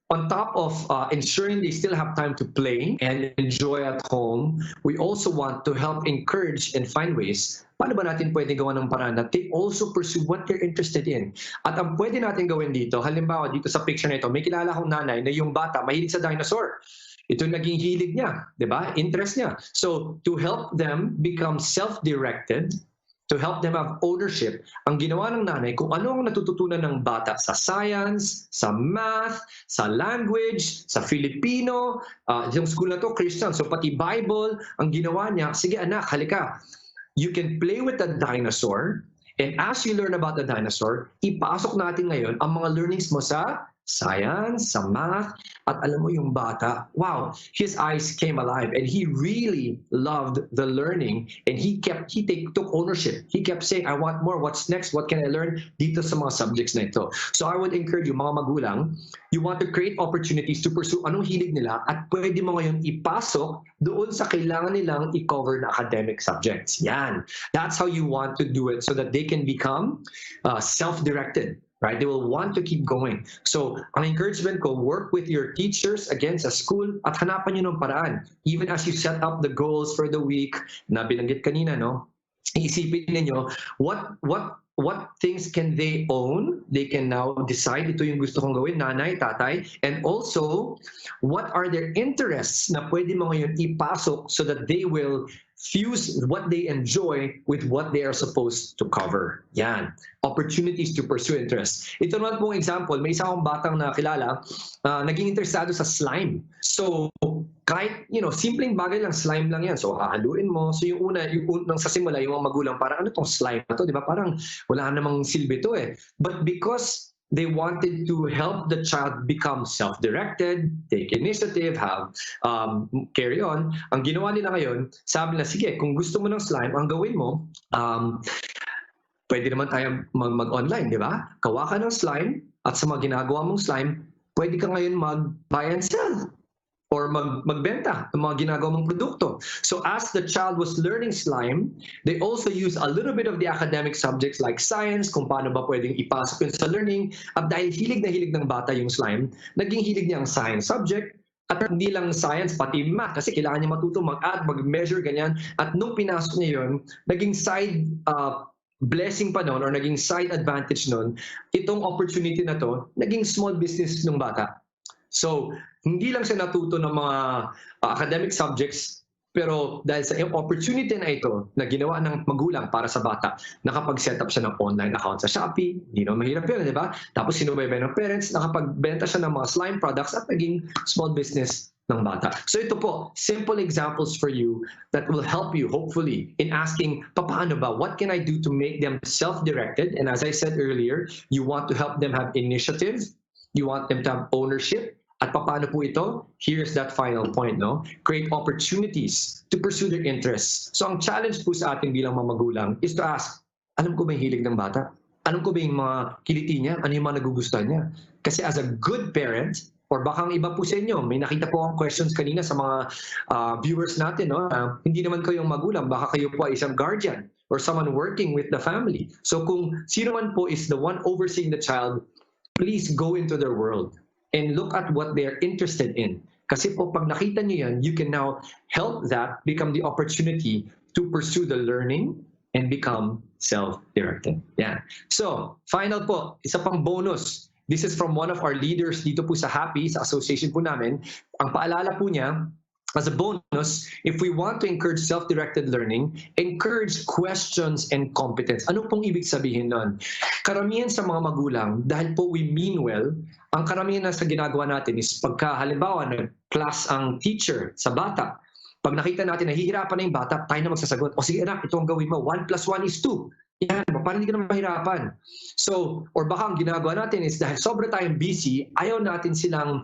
on top of ensuring they still have time to play and enjoy at home, we also want to help encourage and find ways paano ba natin pwede gawa ng paraan that they also pursue what they're interested in. At ang pwede natin gawin dito, halimbawa dito sa picture na ito, may kilala akong nanay na yung bata mahilig sa dinosaur. Ito naging hilig niya, di ba? Interest niya. So to help them become self-directed, to help them have ownership, ang ginawa ng nanay, kung ano ang natututunan ng bata sa science, sa math, sa language, sa Filipino, yung school na to, Christian, so pati Bible, ang ginawa niya, sige anak, halika, you can play with the dinosaur, and as you learn about the dinosaur, ipasok natin ngayon ang mga learnings mo sa science, sa math, at alam mo yung bata, wow, his eyes came alive and he really loved the learning and he took ownership. He kept saying, I want more, what's next, what can I learn dito sa mga subjects na ito. So I would encourage you, mga magulang, you want to create opportunities to pursue anong hilig nila at pwede mo ngayon ipasok doon sa kailangan nilang i-cover na academic subjects. Yan. That's how you want to do it so that they can become self-directed. Right? They will want to keep going. So, ang encouragement ko, work with your teachers, again, sa school, at hanapan nyo ng paraan. Even as you set up the goals for the week, na binanggit kanina, no? Isipin ninyo, what things can they own? They can now decide, ito yung gusto kong gawin, nanay, tatay, and also, what are their interests na pwede mo ngayon ipasok so that they will fuse what they enjoy with what they are supposed to cover. Yan. Opportunities to pursue interests. Ito naman pong example, may isa akong batang nakilala, naging interesado sa slime. So, kahit, simpleng bagay lang, slime lang yan. So, hahaluin mo. So, yung nang sa simula, yung mga magulang, parang ano tong slime na to? Di ba? Parang wala namang silbi to eh. But because they wanted to help the child become self-directed, take initiative, have carry on. Ang ginawa nila ngayon, sabi na, sige, kung gusto mo ng slime, ang gawin mo, pwede naman tayo mag-online, di ba? Kawa ka ng slime, at sa mga ginagawa mong slime, pwede ka ngayon mag-buy and sell or magbenta ng mga ginagawa mong produkto. So as the child was learning slime, they also use a little bit of the academic subjects like science, kung paano ba pwedeng ipasok yun sa learning. At dahil hilig na hilig ng bata yung slime, naging hilig niya ang science subject. At hindi lang science, pati math, kasi kailangan niya matuto mag-add, mag-measure, ganyan. At nung pinasok niya yun, naging side blessing pa noon or naging side advantage noon, itong opportunity na to, naging small business ng bata. So, hindi lang siya natuto ng mga academic subjects, pero dahil sa opportunity na ito na ginawa ng magulang para sa bata, nakapag-set up siya ng online account sa Shopee. Hindi naman mahirap yun, di ba? Tapos sinubaybay ng parents, nakapagbenta siya ng mga slime products at naging small business ng bata. So ito po, simple examples for you that will help you, hopefully, in asking, paano ba? What can I do to make them self-directed? And as I said earlier, you want to help them have initiative, you want them to have ownership. At paano po ito? Here's that final point, no? Create opportunities to pursue their interests. So ang challenge po sa ating bilang mga magulang is to ask, alam ko ba yung hilig ng bata? Alam ko ba yung mga kiliti niya? Ano yung mga nagugustuhan niya? Kasi as a good parent, or baka ang iba po sa inyo, may nakita po akong questions kanina sa mga viewers natin, no? Hindi naman kayo yung magulang, baka kayo po ay isang guardian or someone working with the family. So kung sino man po is the one overseeing the child, please go into their world and look at what they're interested in. Kasi po, pag nakita niyo yan, you can now help that become the opportunity to pursue the learning and become self-directed. Yeah. So, final po, isa pang bonus. This is from one of our leaders dito po sa Happy, sa association po namin. Ang paalala po niya, as a bonus, if we want to encourage self-directed learning, encourage questions and competence. Ano pong ibig sabihin nun? Karamihan sa mga magulang, dahil po we mean well, ang karamihan na sa ginagawa natin is pagka halimbawa nag-class ang teacher sa bata, pag nakita natin nahihirapan na yung bata, tayo na magsasagot, o sige anak, ito ang gawin mo, 1 + 1 = 2. Yan, parang hindi ka naman mahirapan. So, or baka ang ginagawa natin is dahil sobra tayong busy, ayaw natin silang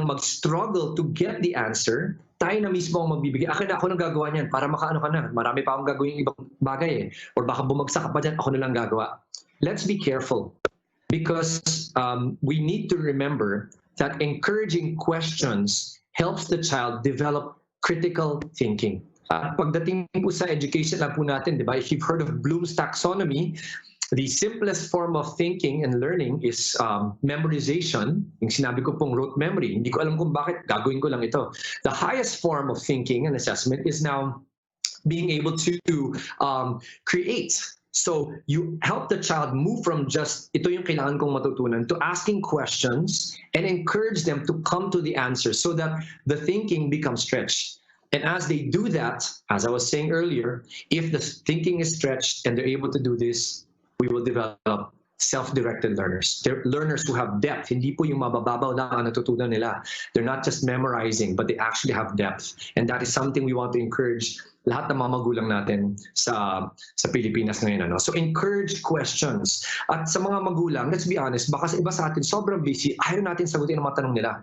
mag-struggle to get the answer, tayo na mismo ang magbibigay. Akin na ako nang gagawa niyan para makaano ka na. Marami pa akong gagawin ibang bagay eh. Or baka bumagsak ka pa dyan, ako na lang gagawa. Let's be careful because we need to remember that encouraging questions helps the child develop critical thinking. Pagdating po sa education lang po natin, di ba? If you've heard of Bloom's taxonomy, the simplest form of thinking and learning is memorization. Yung sinabi ko pong rote memory. Hindi ko alam kung bakit, gagawin ko lang ito. The highest form of thinking and assessment is now being able to create. So you help the child move from just, ito yung kailangan kong matutunan, to asking questions and encourage them to come to the answer so that the thinking becomes stretched. And as they do that, as I was saying earlier, if the thinking is stretched and they're able to do this, we will develop self-directed learners. They're learners who have depth. Hindi po yung mabababaw lang ang natutunan nila. They're not just memorizing, but they actually have depth. And that is something we want to encourage lahat ng mga magulang natin sa Pilipinas ngayon. Ano? So encourage questions. At sa mga magulang, let's be honest, baka sa iba sa atin sobrang busy, ayaw natin sagutin ang mga tanong nila.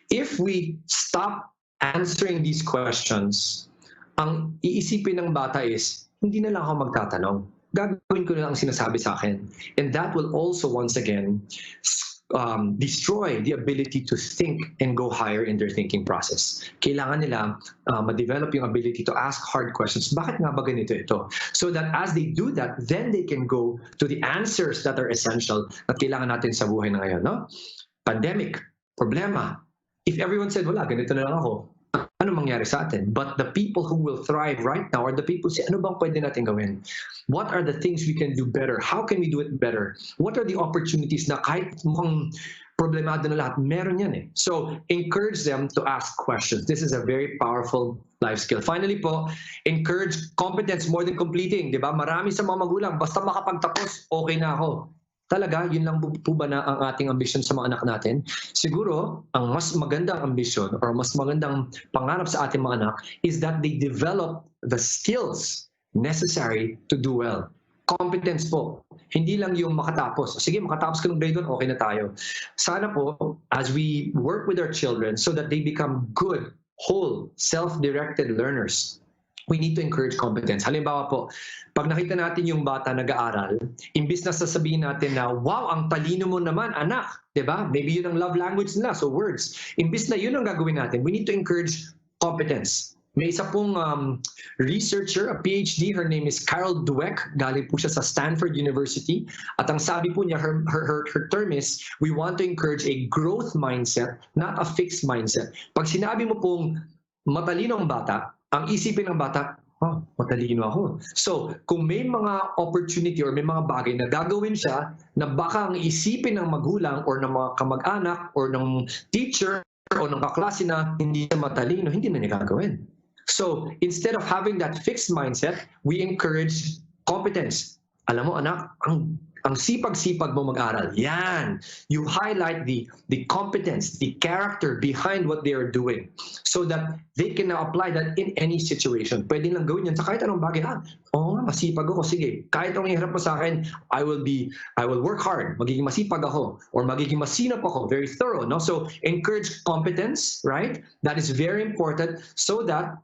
If we stop answering these questions, ang iisipin ng bata is, hindi na lang ako magtatanong. Gagawin ko na lang ang sinasabi sa akin. And that will also, once again, destroy the ability to think and go higher in their thinking process. Kailangan nila ma-develop yung ability to ask hard questions. Bakit nga ba ganito ito? So that as they do that, then they can go to the answers that are essential at kailangan natin sa buhay na ngayon. No? Pandemic, problema. If everyone said, wala, ganito na lang ako, ano mangyari sa atin? But the people who will thrive right now are the people who say, ano bang pwede natin gawin? What are the things we can do better? How can we do it better? What are the opportunities na kahit mukhang problemado na lahat, meron yan eh. So, encourage them to ask questions. This is a very powerful life skill. Finally po, encourage competence more than completing. Di ba? Marami sa mga magulang, basta makapagtapos, okay na ako. Talaga, yun lang po ba na ang ating ambisyon sa mga anak natin? Siguro, ang mas magandang ambisyon or mas magandang pangarap sa ating mga anak is that they develop the skills necessary to do well. Competence po. Hindi lang yung makatapos. Sige, makatapos ka ng grade 1, okay na tayo. Sana po, as we work with our children so that they become good, whole, self-directed learners, we need to encourage competence. Halimbawa po, pag nakita natin yung bata nag-aaral, imbis na sasabihin natin na, wow, ang talino mo naman, anak. Diba? Maybe yun ang love language nila, so words. Imbis na yun ang gagawin natin, we need to encourage competence. May isa pong researcher, a PhD, her name is Carol Dweck, galing po siya sa Stanford University. At ang sabi po niya, her term is, we want to encourage a growth mindset, not a fixed mindset. Pag sinabi mo pong matalino ang bata, ang isipin ng bata, oh, matalino ako. So, kung may mga opportunity or may mga bagay na gagawin siya na baka ang isipin ng magulang or ng mga kamag-anak or ng teacher o ng kaklase na hindi siya matalino, hindi na niya gagawin. So, instead of having that fixed mindset, we encourage competence. Alam mo anak, ang sipag-sipag mo mag-aral. Yan. You highlight the competence, the character behind what they are doing so that they can now apply that in any situation. Pwede lang gawin yan sa kahit anong bagay. Oo nga, masipag ako. Sige, kahit anong ihirap mo sa akin, I will work hard. Magiging masipag ako or magiging masinop ako. Very thorough, no? So, encourage competence, right? That is very important so that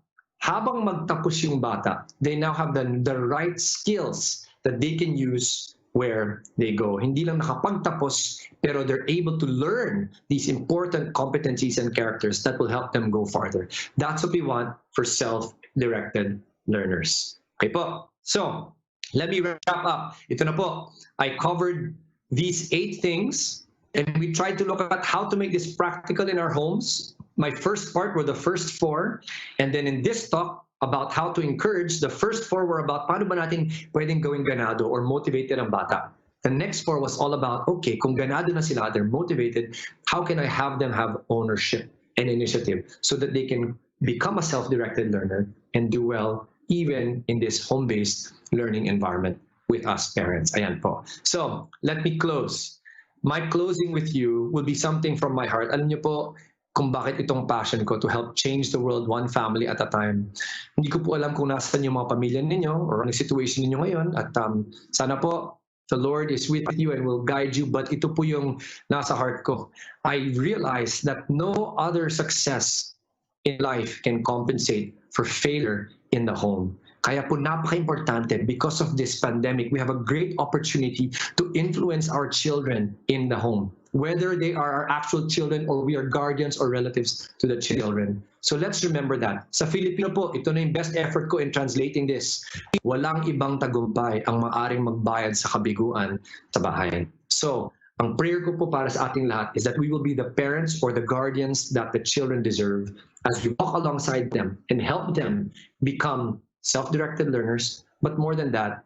habang magtapos yung bata, they now have the right skills that they can use where they go. Hindi lang nakapagtapos, pero they're able to learn these important competencies and characters that will help them go farther. That's what we want for self-directed learners. Okay po. So, let me wrap up. Ito na po. I covered these 8 things, and we tried to look at how to make this practical in our homes. My first part were the first 4, and then in this talk, about how to encourage, the first 4 were about paano ba natin pwedeng gawing ganado or motivated ang bata. The next 4 was all about, okay, kung ganado na sila, they're motivated, how can I have them have ownership and initiative so that they can become a self-directed learner and do well even in this home-based learning environment with us parents. Ayan po. So, let me close. My closing with you will be something from my heart. Alam niyo po, kung bakit itong passion ko to help change the world one family at a time. Hindi ko po alam kung nasaan yung mga pamilya ninyo or ang situation ninyo ngayon at sana po the Lord is with you and will guide you, but ito po yung nasa heart ko. I realize that no other success in life can compensate for failure in the home. Kaya po napaka-importante, because of this pandemic, we have a great opportunity to influence our children in the home, whether they are our actual children or we are guardians or relatives to the children. So let's remember that. Sa Filipino po, ito na yung best effort ko in translating this. Walang ibang tagumpay ang maaring magbayad sa kabiguan sa bahay. So, ang prayer ko po para sa ating lahat is that we will be the parents or the guardians that the children deserve as we walk alongside them and help them become self-directed learners, but more than that,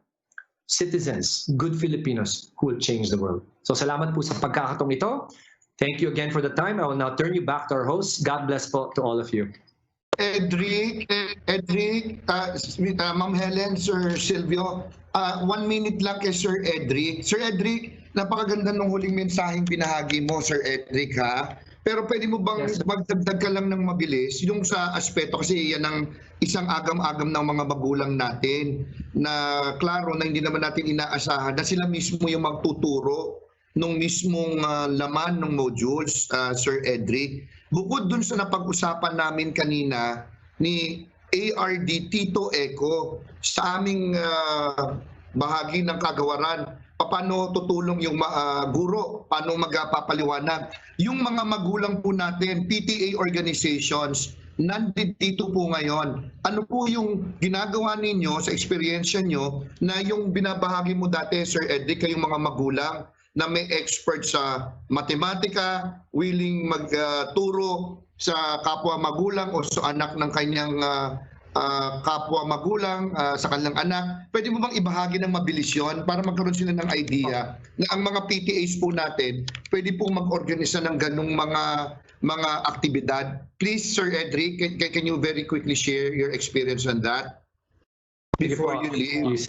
citizens, good Filipinos who will change the world. So salamat po sa pagkakataong ito. Thank you again for the time. I will now turn you back to our host. God bless po to all of you. Edric, Ma'am Helen, Sir Silvio, 1 minute lang kay Sir Edric. Sir Edric, napakaganda ng huling mensaheng binahagi mo, Sir Edric, ha? Pero pwede mo bang magdagdag ka lang ng mabilis yung sa aspeto, kasi yan ang isang agam-agam ng mga magulang natin na klaro na hindi naman natin inaasahan na sila mismo yung magtuturo nung mismong laman ng modules, Sir Edric. Bukod dun sa napag-usapan namin kanina ni ARD Tito Eco sa aming bahagi ng kagawaran, paano tutulong yung guro, paano magpapaliwanag. Yung mga magulang po natin, PTA organizations, nandito po ngayon. Ano po yung ginagawa ninyo sa eksperyensya nyo na yung binabahagi mo dati, Sir Edric, kayong mga magulang na may expert sa matematika, willing magturo sa kapwa magulang o sa anak ng kanyang kapwa magulang sa kanilang anak. Pwede mo bang ibahagi ng mabilis yun para magkaroon sila ng idea na ang mga PTAs po natin pwede pong mag-organisa ng ganung mga aktibidad? Please, Sir Edric, can you very quickly share your experience on that before you leave?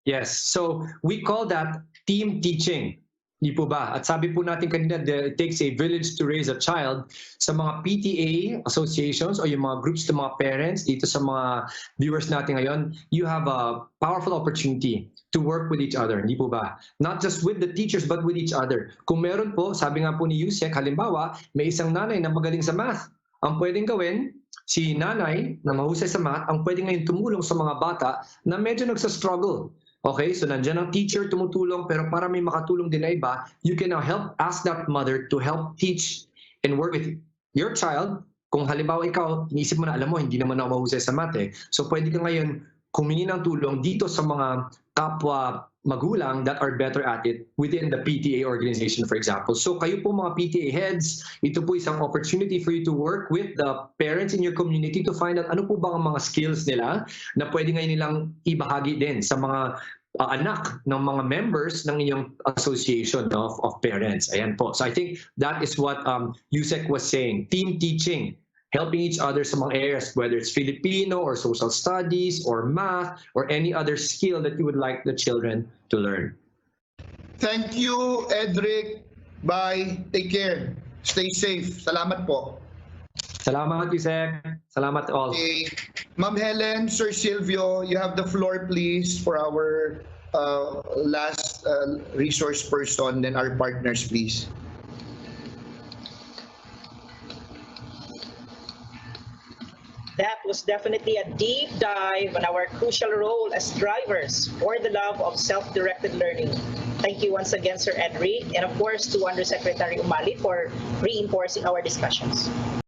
Yes, so we call that team teaching. Di po ba? At sabi po natin kanina, it takes a village to raise a child. Sa mga PTA associations o yung mga groups ng mga parents, dito sa mga viewers natin ngayon, you have a powerful opportunity to work with each other. Di po ba? Not just with the teachers, but with each other. Kung meron po, sabi nga po ni Yusek, halimbawa, may isang nanay na magaling sa math. Ang pwedeng gawin, si nanay na mahusay sa math, ang pwedeng ngayon tumulong sa mga bata na medyo nagsa-struggle. Okay, so nandiyan ang teacher tumutulong, pero para may makatulong din na iba, you can now ask that mother to help teach and work with your child. Kung halimbawa ikaw, iniisip mo na, alam mo, hindi naman ako mahusay sa math eh. So pwede ka ngayon humingi ng tulong dito sa mga kapwa magulang that are better at it within the PTA organization, for example. So kayo po mga PTA heads, ito po isang opportunity for you to work with the parents in your community to find out ano po ba ang mga skills nila na pwede ngayon nilang ibahagi din sa mga anak ng mga members ng inyong association of parents. Ayan po. So I think that is what Yusek was saying. Team teaching, helping each other sa mga areas, whether it's Filipino or social studies or math or any other skill that you would like the children to learn. Thank you, Edric. Bye. Take care. Stay safe. Salamat po. Salamat, Yusek. Salamat all. Okay. Ma'am Helen, Sir Silvio, you have the floor, please, for our last resource person, then our partners, please. That was definitely a deep dive on our crucial role as drivers for the love of self-directed learning. Thank you once again, Sir Edric, and of course to Undersecretary Umali for reinforcing our discussions.